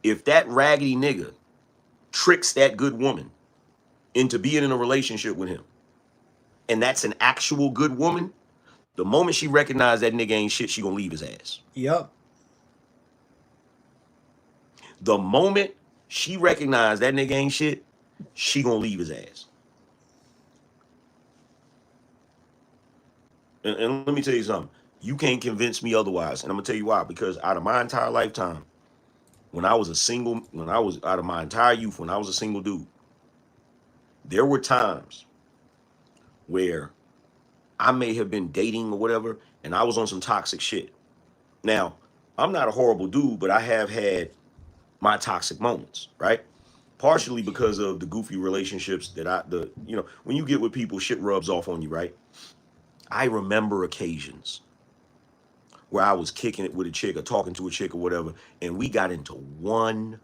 If that raggedy nigga tricks that good woman into being in a relationship with him, and that's an actual good woman, the moment she recognizes that nigga ain't shit, she gonna leave his ass. Yep. The moment she recognizes that nigga ain't shit, she gonna leave his ass. And let me tell you something. You can't convince me otherwise. And I'm gonna tell you why. Because out of my entire lifetime, when I was out of my entire youth, when I was a single dude, there were times where I may have been dating or whatever, and I was on some toxic shit. Now, I'm not a horrible dude, but I have had my toxic moments, right? Partially because of the goofy relationships that when you get with people, shit rubs off on you, right? I remember occasions where I was kicking it with a chick or talking to a chick or whatever, and we got into one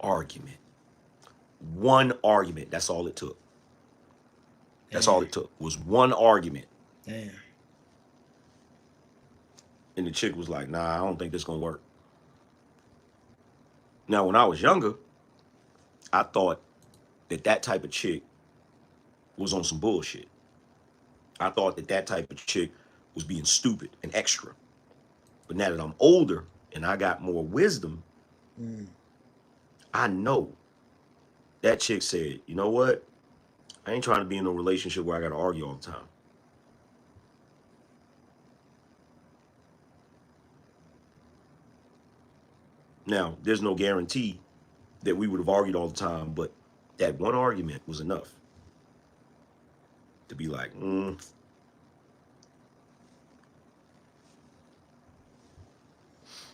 argument. One argument. That's all it took. That's all it took was one argument. Damn. And the chick was like, nah, I don't think this gonna work. Now, when I was younger, I thought that type of chick was on some bullshit. I thought that that type of chick was being stupid and extra. But now that I'm older and I got more wisdom, I know that chick said, you know what? I ain't trying to be in a relationship where I got to argue all the time. Now, there's no guarantee that we would have argued all the time, but that one argument was enough to be like,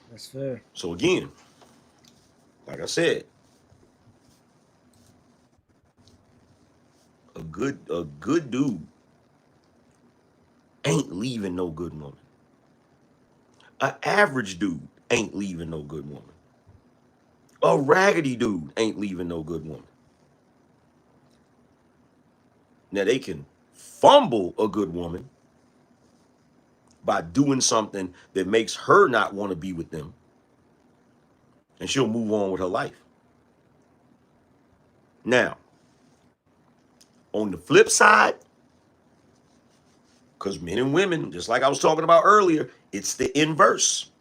That's fair. So again, like I said, a good dude ain't leaving no good woman. An average dude ain't leaving no good woman. A raggedy dude ain't leaving no good woman. Now they can fumble a good woman by doing something that makes her not want to be with them, and she'll move on with her life. Now, on the flip side, because men and women, just like I was talking about earlier, it's the inverse.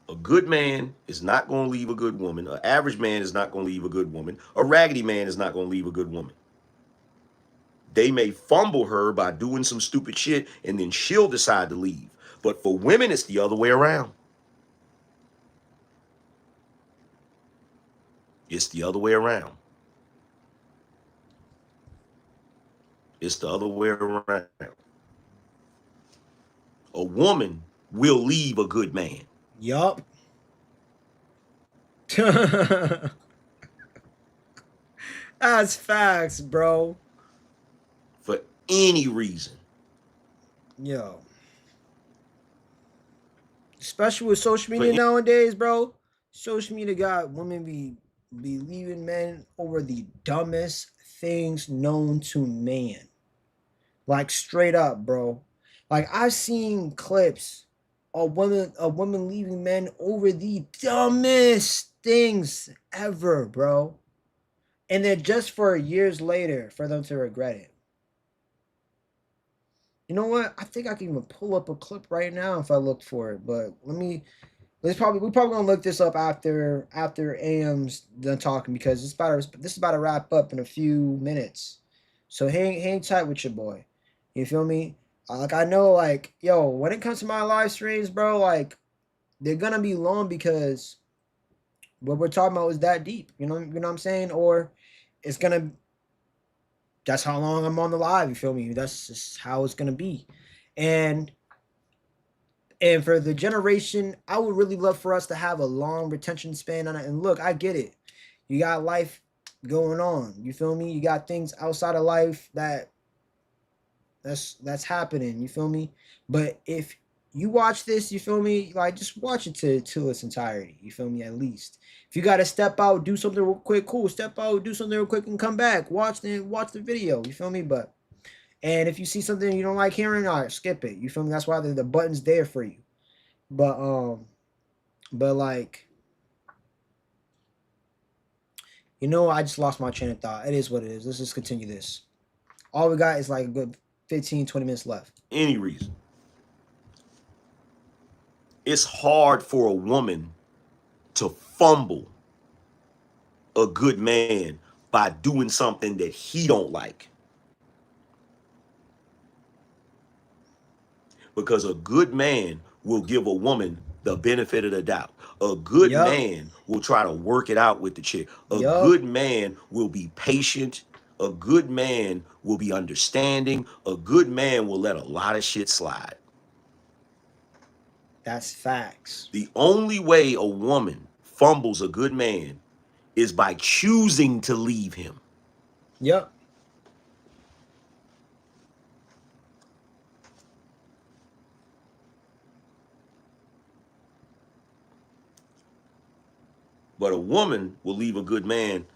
A good man is not going to leave a good woman. An average man is not going to leave a good woman. A raggedy man is not going to leave a good woman. They may fumble her by doing some stupid shit, and then she'll decide to leave. But for women, it's the other way around. It's the other way around. It's the other way around. A woman will leave a good man. Yup. That's facts, bro. For any reason. Yo. Especially with social For media any- nowadays, bro. Social media got women be leaving men over the dumbest things known to man. Like straight up, bro. Like I've seen clips of women leaving men over the dumbest things ever, bro. And then just for years later for them to regret it. You know what? I think I can even pull up a clip right now if I look for it. But we're probably gonna look this up after AM's done talking because this is about to wrap up in a few minutes. So hang tight with your boy. You feel me? Like I know, like yo, when it comes to my live streams, bro, like they're gonna be long because what we're talking about is that deep. You know what I'm saying? Or it's gonna that's how long I'm on the live. You feel me? That's just how it's gonna be, and for the generation, I would really love for us to have a long retention span on it. And look, I get it. You got life going on. You feel me? You got things outside of life that's happening. You feel me? But if you watch this, you feel me? Like just watch it to its entirety. You feel me? At least if you got to step out, do something real quick, cool. Step out, do something real quick, and come back. Watch the video. You feel me? But and if you see something you don't like hearing, all right, skip it. You feel me? That's why the button's there for you. But like, I just lost my train of thought. It is what it is. Let's just continue this. All we got is like a good 15, 20 minutes left. Any reason. It's hard for a woman to fumble a good man by doing something that he don't like. Because a good man will give a woman the benefit of the doubt. A good man will try to work it out with the chick. A good man will be patient. A good man will be understanding. A good man will let a lot of shit slide. That's facts. The only way a woman fumbles a good man is by choosing to leave him. Yep. But a woman will leave a good man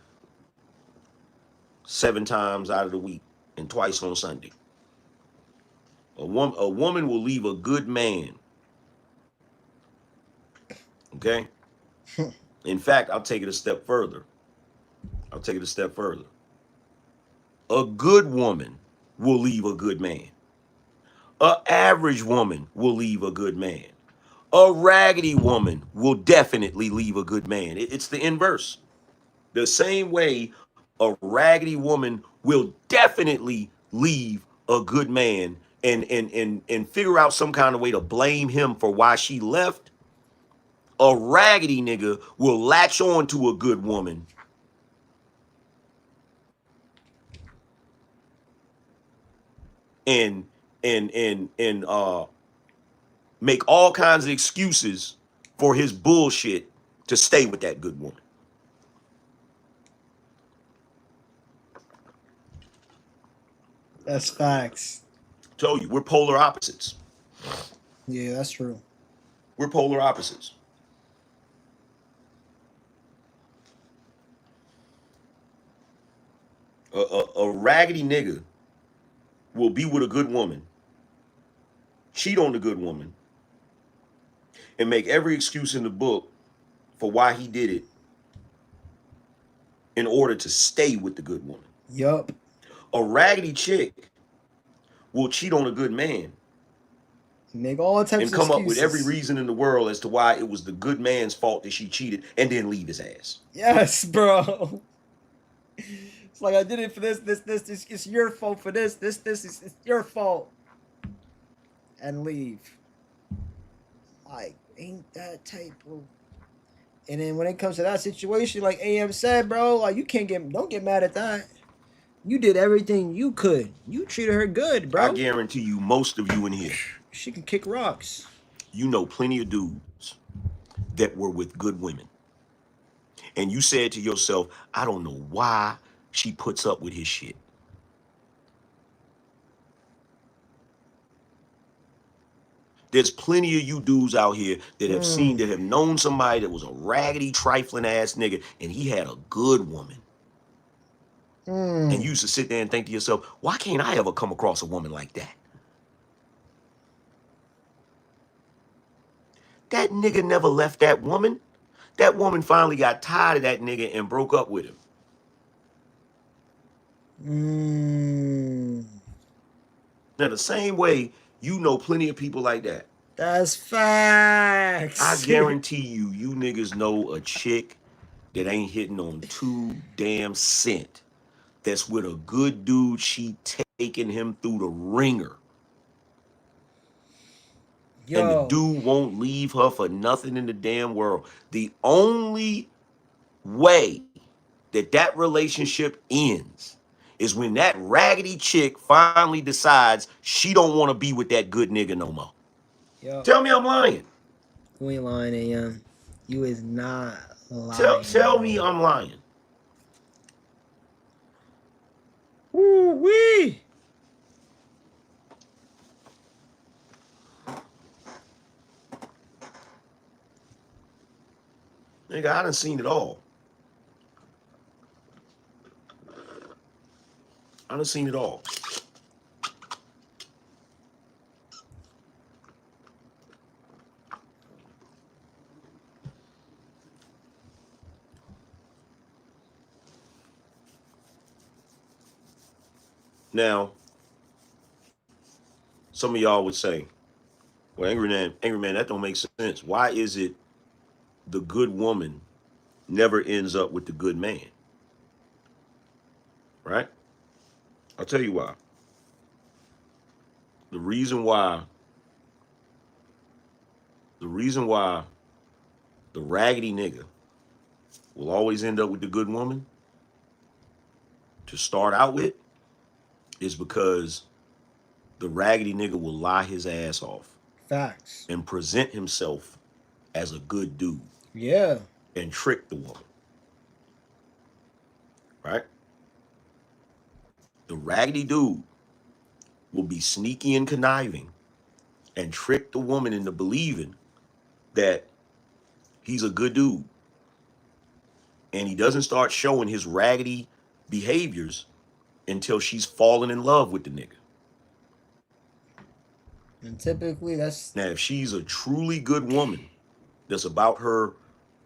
7 times out of the week and twice on Sunday. A woman will leave a good man. Okay? In fact, I'll take it a step further. A good woman will leave a good man. A average woman will leave a good man. A raggedy woman will definitely leave a good man. It's the inverse. The same way a raggedy woman will definitely leave a good man and figure out some kind of way to blame him for why she left. A raggedy nigga will latch on to a good woman and and make all kinds of excuses for his bullshit to stay with that good woman. That's facts. Told you, we're polar opposites. Yeah, that's true. We're polar opposites. A raggedy nigga will be with a good woman, cheat on the good woman, and make every excuse in the book for why he did it in order to stay with the good woman. Yup. A raggedy chick will cheat on a good man Make all types and of come up with every excuses. reason in the world as to why it was the good man's fault that she cheated and then leave his ass. Yes, bro. It's like I did it for this. It's your fault for this. It's your fault. And leave. Like, ain't that type of. And then when it comes to that situation, like AM said, bro, like don't get mad at that. You did everything you could. You treated her good, bro. I guarantee you, most of you in here, She can kick rocks. you know plenty of dudes that were with good women. And you said to yourself, I don't know why she puts up with his shit. There's plenty of you dudes out here that have known somebody that was a raggedy, trifling ass nigga, and he had a good woman. And you used to sit there and think to yourself, why can't I ever come across a woman like that? That nigga never left that woman. That woman finally got tired of that nigga and broke up with him. Now, the same way, you know plenty of people like that. That's facts. I guarantee you, you niggas know a chick that ain't hitting on 2 damn cent. That's with a good dude, she taking him through the ringer. Yo. And the dude won't leave her for nothing in the damn world. The only way that relationship ends is when that raggedy chick finally decides she don't want to be with that good nigga no more. Yo. Tell me I'm lying. You ain't lying, AM. You is not lying. Tell me I'm lying. Woo-wee. Nigga, I done seen it all. I done seen it all. Now, some of y'all would say, well, Angry Man, that don't make sense. Why is it the good woman never ends up with the good man? Right? I'll tell you why. The reason why the raggedy nigga will always end up with the good woman to start out with is because the raggedy nigga will lie his ass off. Facts. And present himself as a good dude. Yeah. And trick the woman. Right? The raggedy dude will be sneaky and conniving and trick the woman into believing that he's a good dude. And he doesn't start showing his raggedy behaviors until she's fallen in love with the nigga. And typically that's... Now, if she's a truly good woman that's about her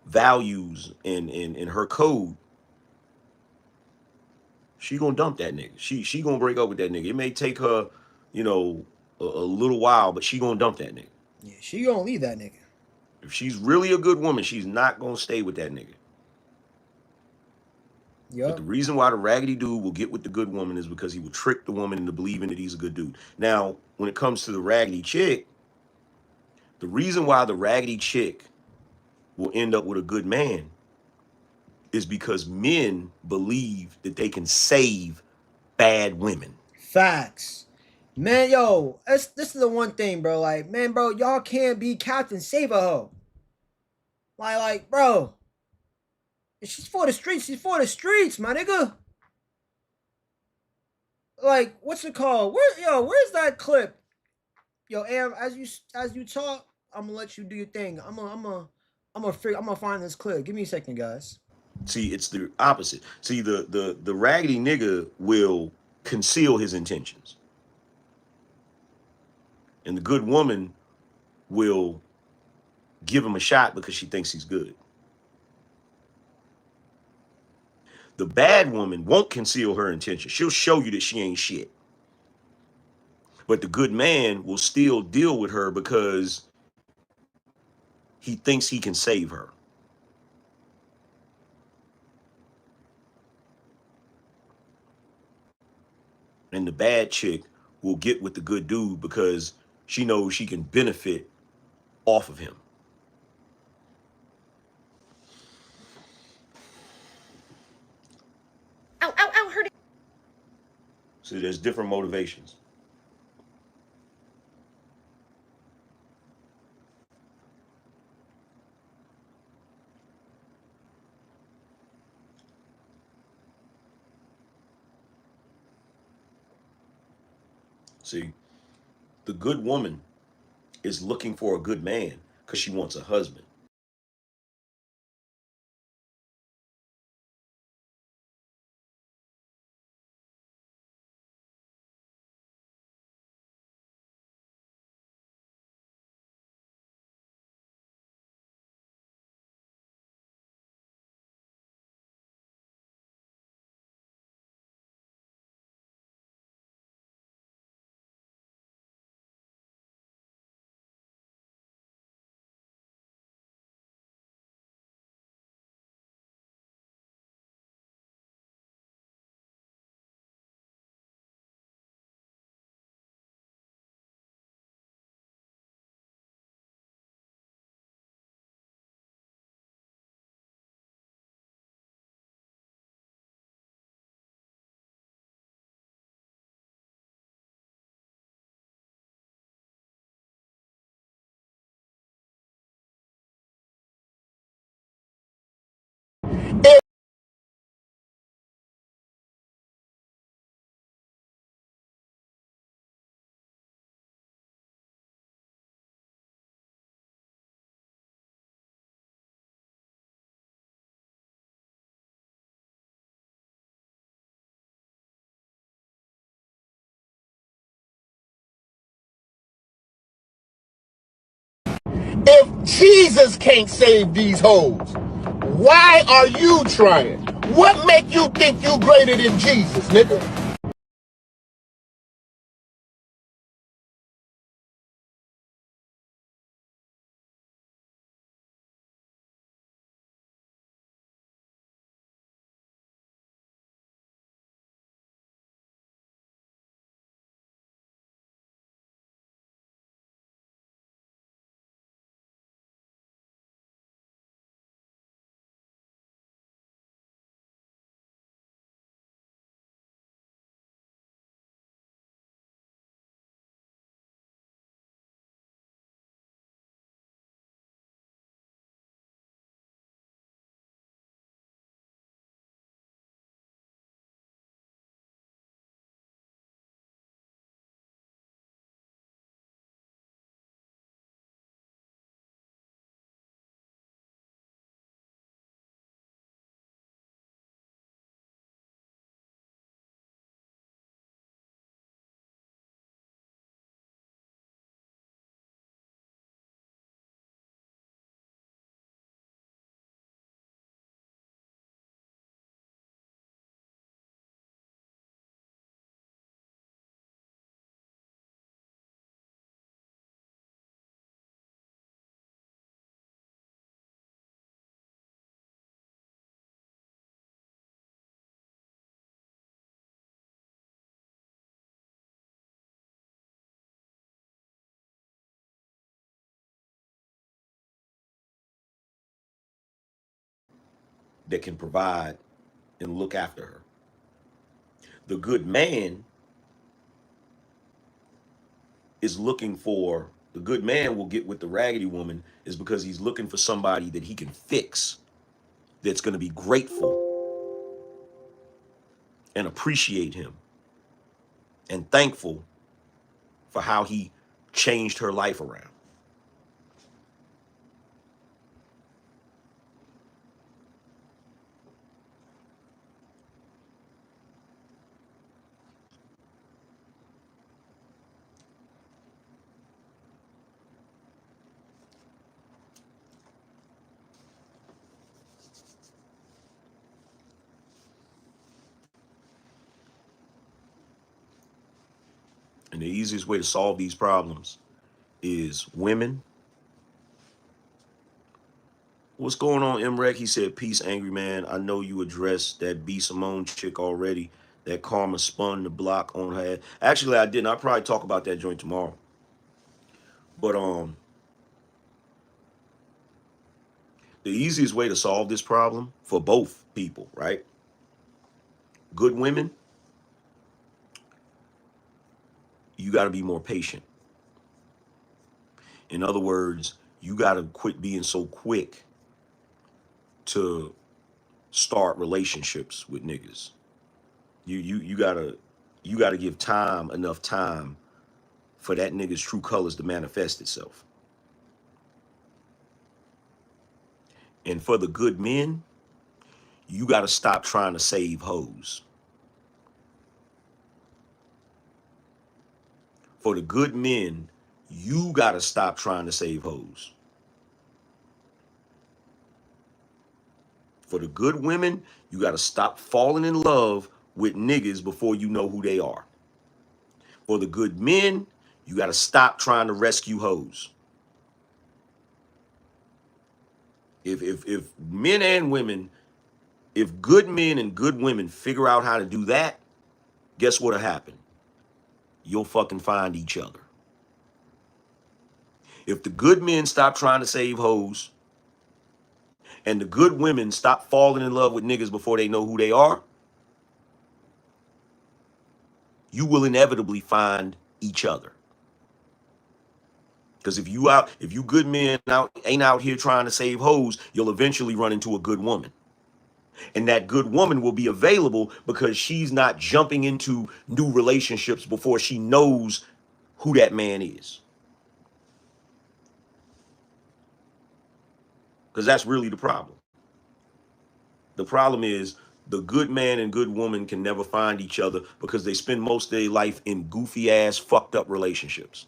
values and her code, she gonna dump that nigga. She gonna break up with that nigga. It may take her, you know, a little while, but she gonna dump that nigga. Yeah, she gonna leave that nigga. If she's really a good woman, she's not gonna stay with that nigga. But the Yup. reason why the raggedy dude will get with the good woman is because he will trick the woman into believing that he's a good dude. Now, when it comes to the raggedy chick, the reason why the raggedy chick will end up with a good man is because men believe that they can save bad women. Facts. Man, yo, this is the one thing, bro. Like, man, bro, y'all can't be Captain Save a Hoe. Bro, if she's for the streets. She's for the streets, my nigga. Like, what's it called? Where's that clip? Yo, Am, as you talk, I'm gonna let you do your thing. I'm gonna find this clip. Give me a second, guys. See, it's the opposite. See, the raggedy nigga will conceal his intentions, and the good woman will give him a shot because she thinks he's good. The bad woman won't conceal her intentions. She'll show you that she ain't shit. But the good man will still deal with her because he thinks he can save her. And the bad chick will get with the good dude because she knows she can benefit off of him. Ow, ow, ow, hurt. So there's different motivations. See, the good woman is looking for a good man because she wants a husband. If Jesus can't save these hoes, why are you trying? What make you think you greater than Jesus, nigga? that can provide and look after her. The good man is looking for, the good man will get with the raggedy woman is because he's looking for somebody that he can fix, that's going to be grateful and appreciate him and thankful for how he changed her life around. And the easiest way to solve these problems is women. What's going on, MREC? He said, peace, angry man. I know you addressed that B. Simone chick already. That karma spun the block on her head. Actually, I didn't. I'll probably talk about that joint tomorrow. But the easiest way to solve this problem for both people, right? Good women, you got to be more patient. In other words, you got to quit being so quick to start relationships with niggas. You gotta give time, enough time for that nigga's true colors to manifest itself. And for the good men, you gotta stop trying to save hoes. For the good men, you gotta stop trying to save hoes. For the good women, you gotta stop falling in love with niggas before you know who they are. For the good men, you gotta stop trying to rescue hoes. If men and women, if good men and good women figure out how to do that, guess what'll happen? You'll fucking find each other. If the good men stop trying to save hoes and the good women stop falling in love with niggas before they know who they are, you will inevitably find each other. Because if you good men ain't out here trying to save hoes, you'll eventually run into a good woman. And that good woman will be available because she's not jumping into new relationships before she knows who that man is. Because that's really the problem. The problem is the good man and good woman can never find each other because they spend most of their life in goofy ass fucked up relationships.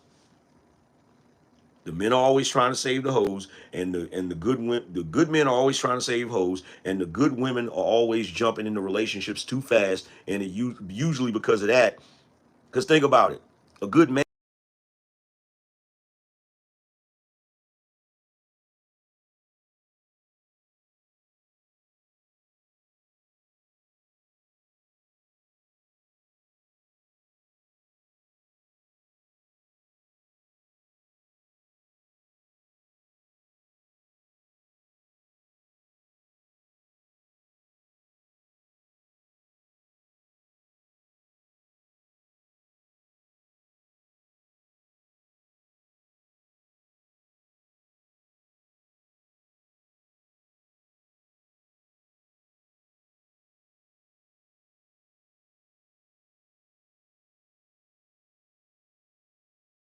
The men are always trying to save the hoes, and the good men are always trying to save hoes, and the good women are always jumping into relationships too fast, and usually because of that. Because think about it, a good man.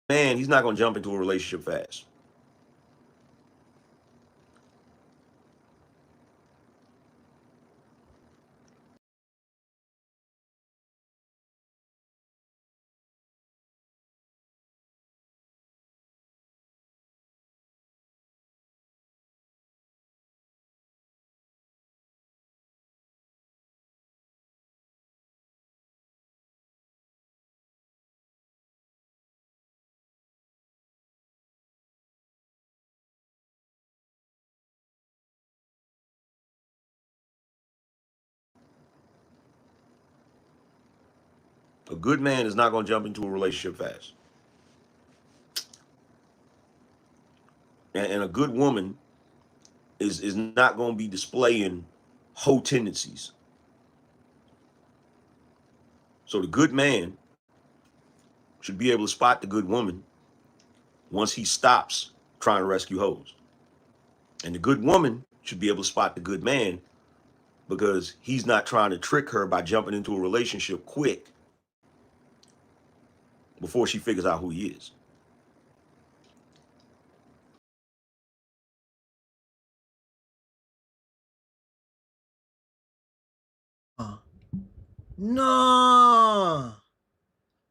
He's not gonna jump into a relationship fast. A good man is not gonna jump into a relationship fast, and a good woman is not gonna be displaying hoe tendencies. So the good man should be able to spot the good woman once he stops trying to rescue hoes. And the good woman should be able to spot the good man because he's not trying to trick her by jumping into a relationship quick before she figures out who he is. No.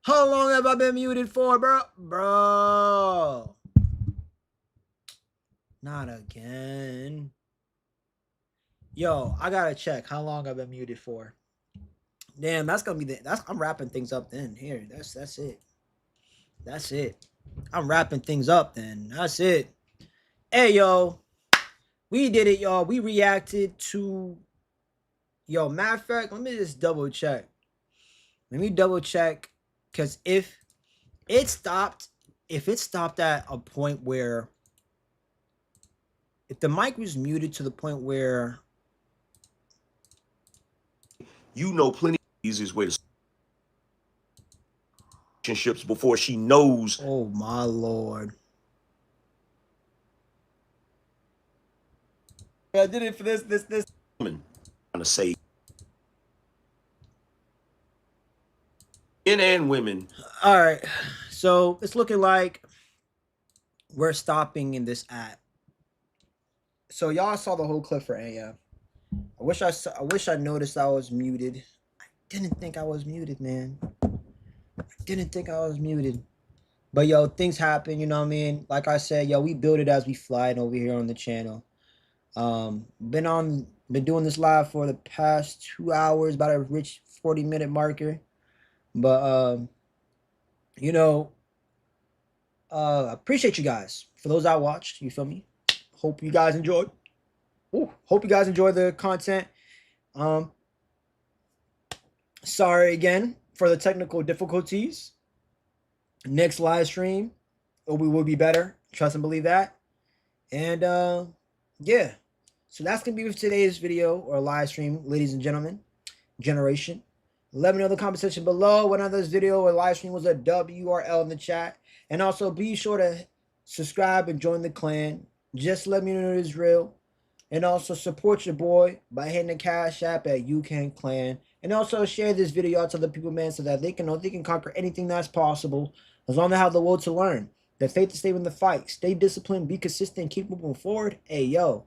How long have I been muted for, bro? Bro. Not again. Yo, I gotta check how long I've been muted for. Damn, that's gonna be I'm wrapping things up then. Here, that's it. That's it. I'm wrapping things up then. That's it. Hey, yo. We did it, y'all. We reacted to... Yo, matter of fact, let me just double check. Let me double check. Because if it stopped at a point where... If the mic was muted to the point where... You know plenty of the easiest way to relationships before she knows. Oh, my Lord. I did it for this. Woman trying to say men and women. All right. So it's looking like we're stopping in this app. So y'all saw the whole clip for AM. I wish I noticed I was muted. I didn't think I was muted, man. I didn't think I was muted. But yo, things happen, you know what I mean? Like I said, yo, we build it as we fly it over here on the channel. Been doing this live for the past 2 hours, about a rich 40-minute marker. But you know, appreciate you guys. For those that watched, you feel me? Hope you guys enjoyed. Hope you guys enjoy the content. Sorry again for the technical difficulties. Next live stream, we will be better. Trust and believe that. And yeah. So that's gonna be for today's video or live stream, ladies and gentlemen. Generation. Let me know in the comment section below whether this video or live stream was a W or L in the chat. And also be sure to subscribe and join the clan. Just let me know it is real. And also support your boy by hitting the Cashapp at UKen Clan. And also share this video out to other people, man, so that they can conquer anything that's possible. As long as they have the will to learn. The faith to stay in the fight. Stay disciplined, be consistent, keep moving forward. Hey, yo,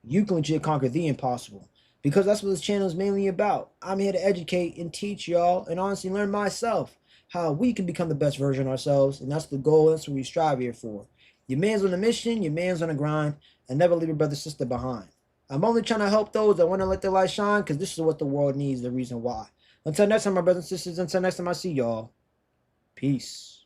you can legit conquer the impossible. Because that's what this channel is mainly about. I'm here to educate and teach y'all and honestly learn myself how we can become the best version of ourselves. And that's the goal. That's what we strive here for. Your man's on a mission, your man's on a grind, and never leave your brother sister behind. I'm only trying to help those that want to let their light shine because this is what the world needs, the reason why. Until next time, my brothers and sisters, until next time I see y'all. Peace.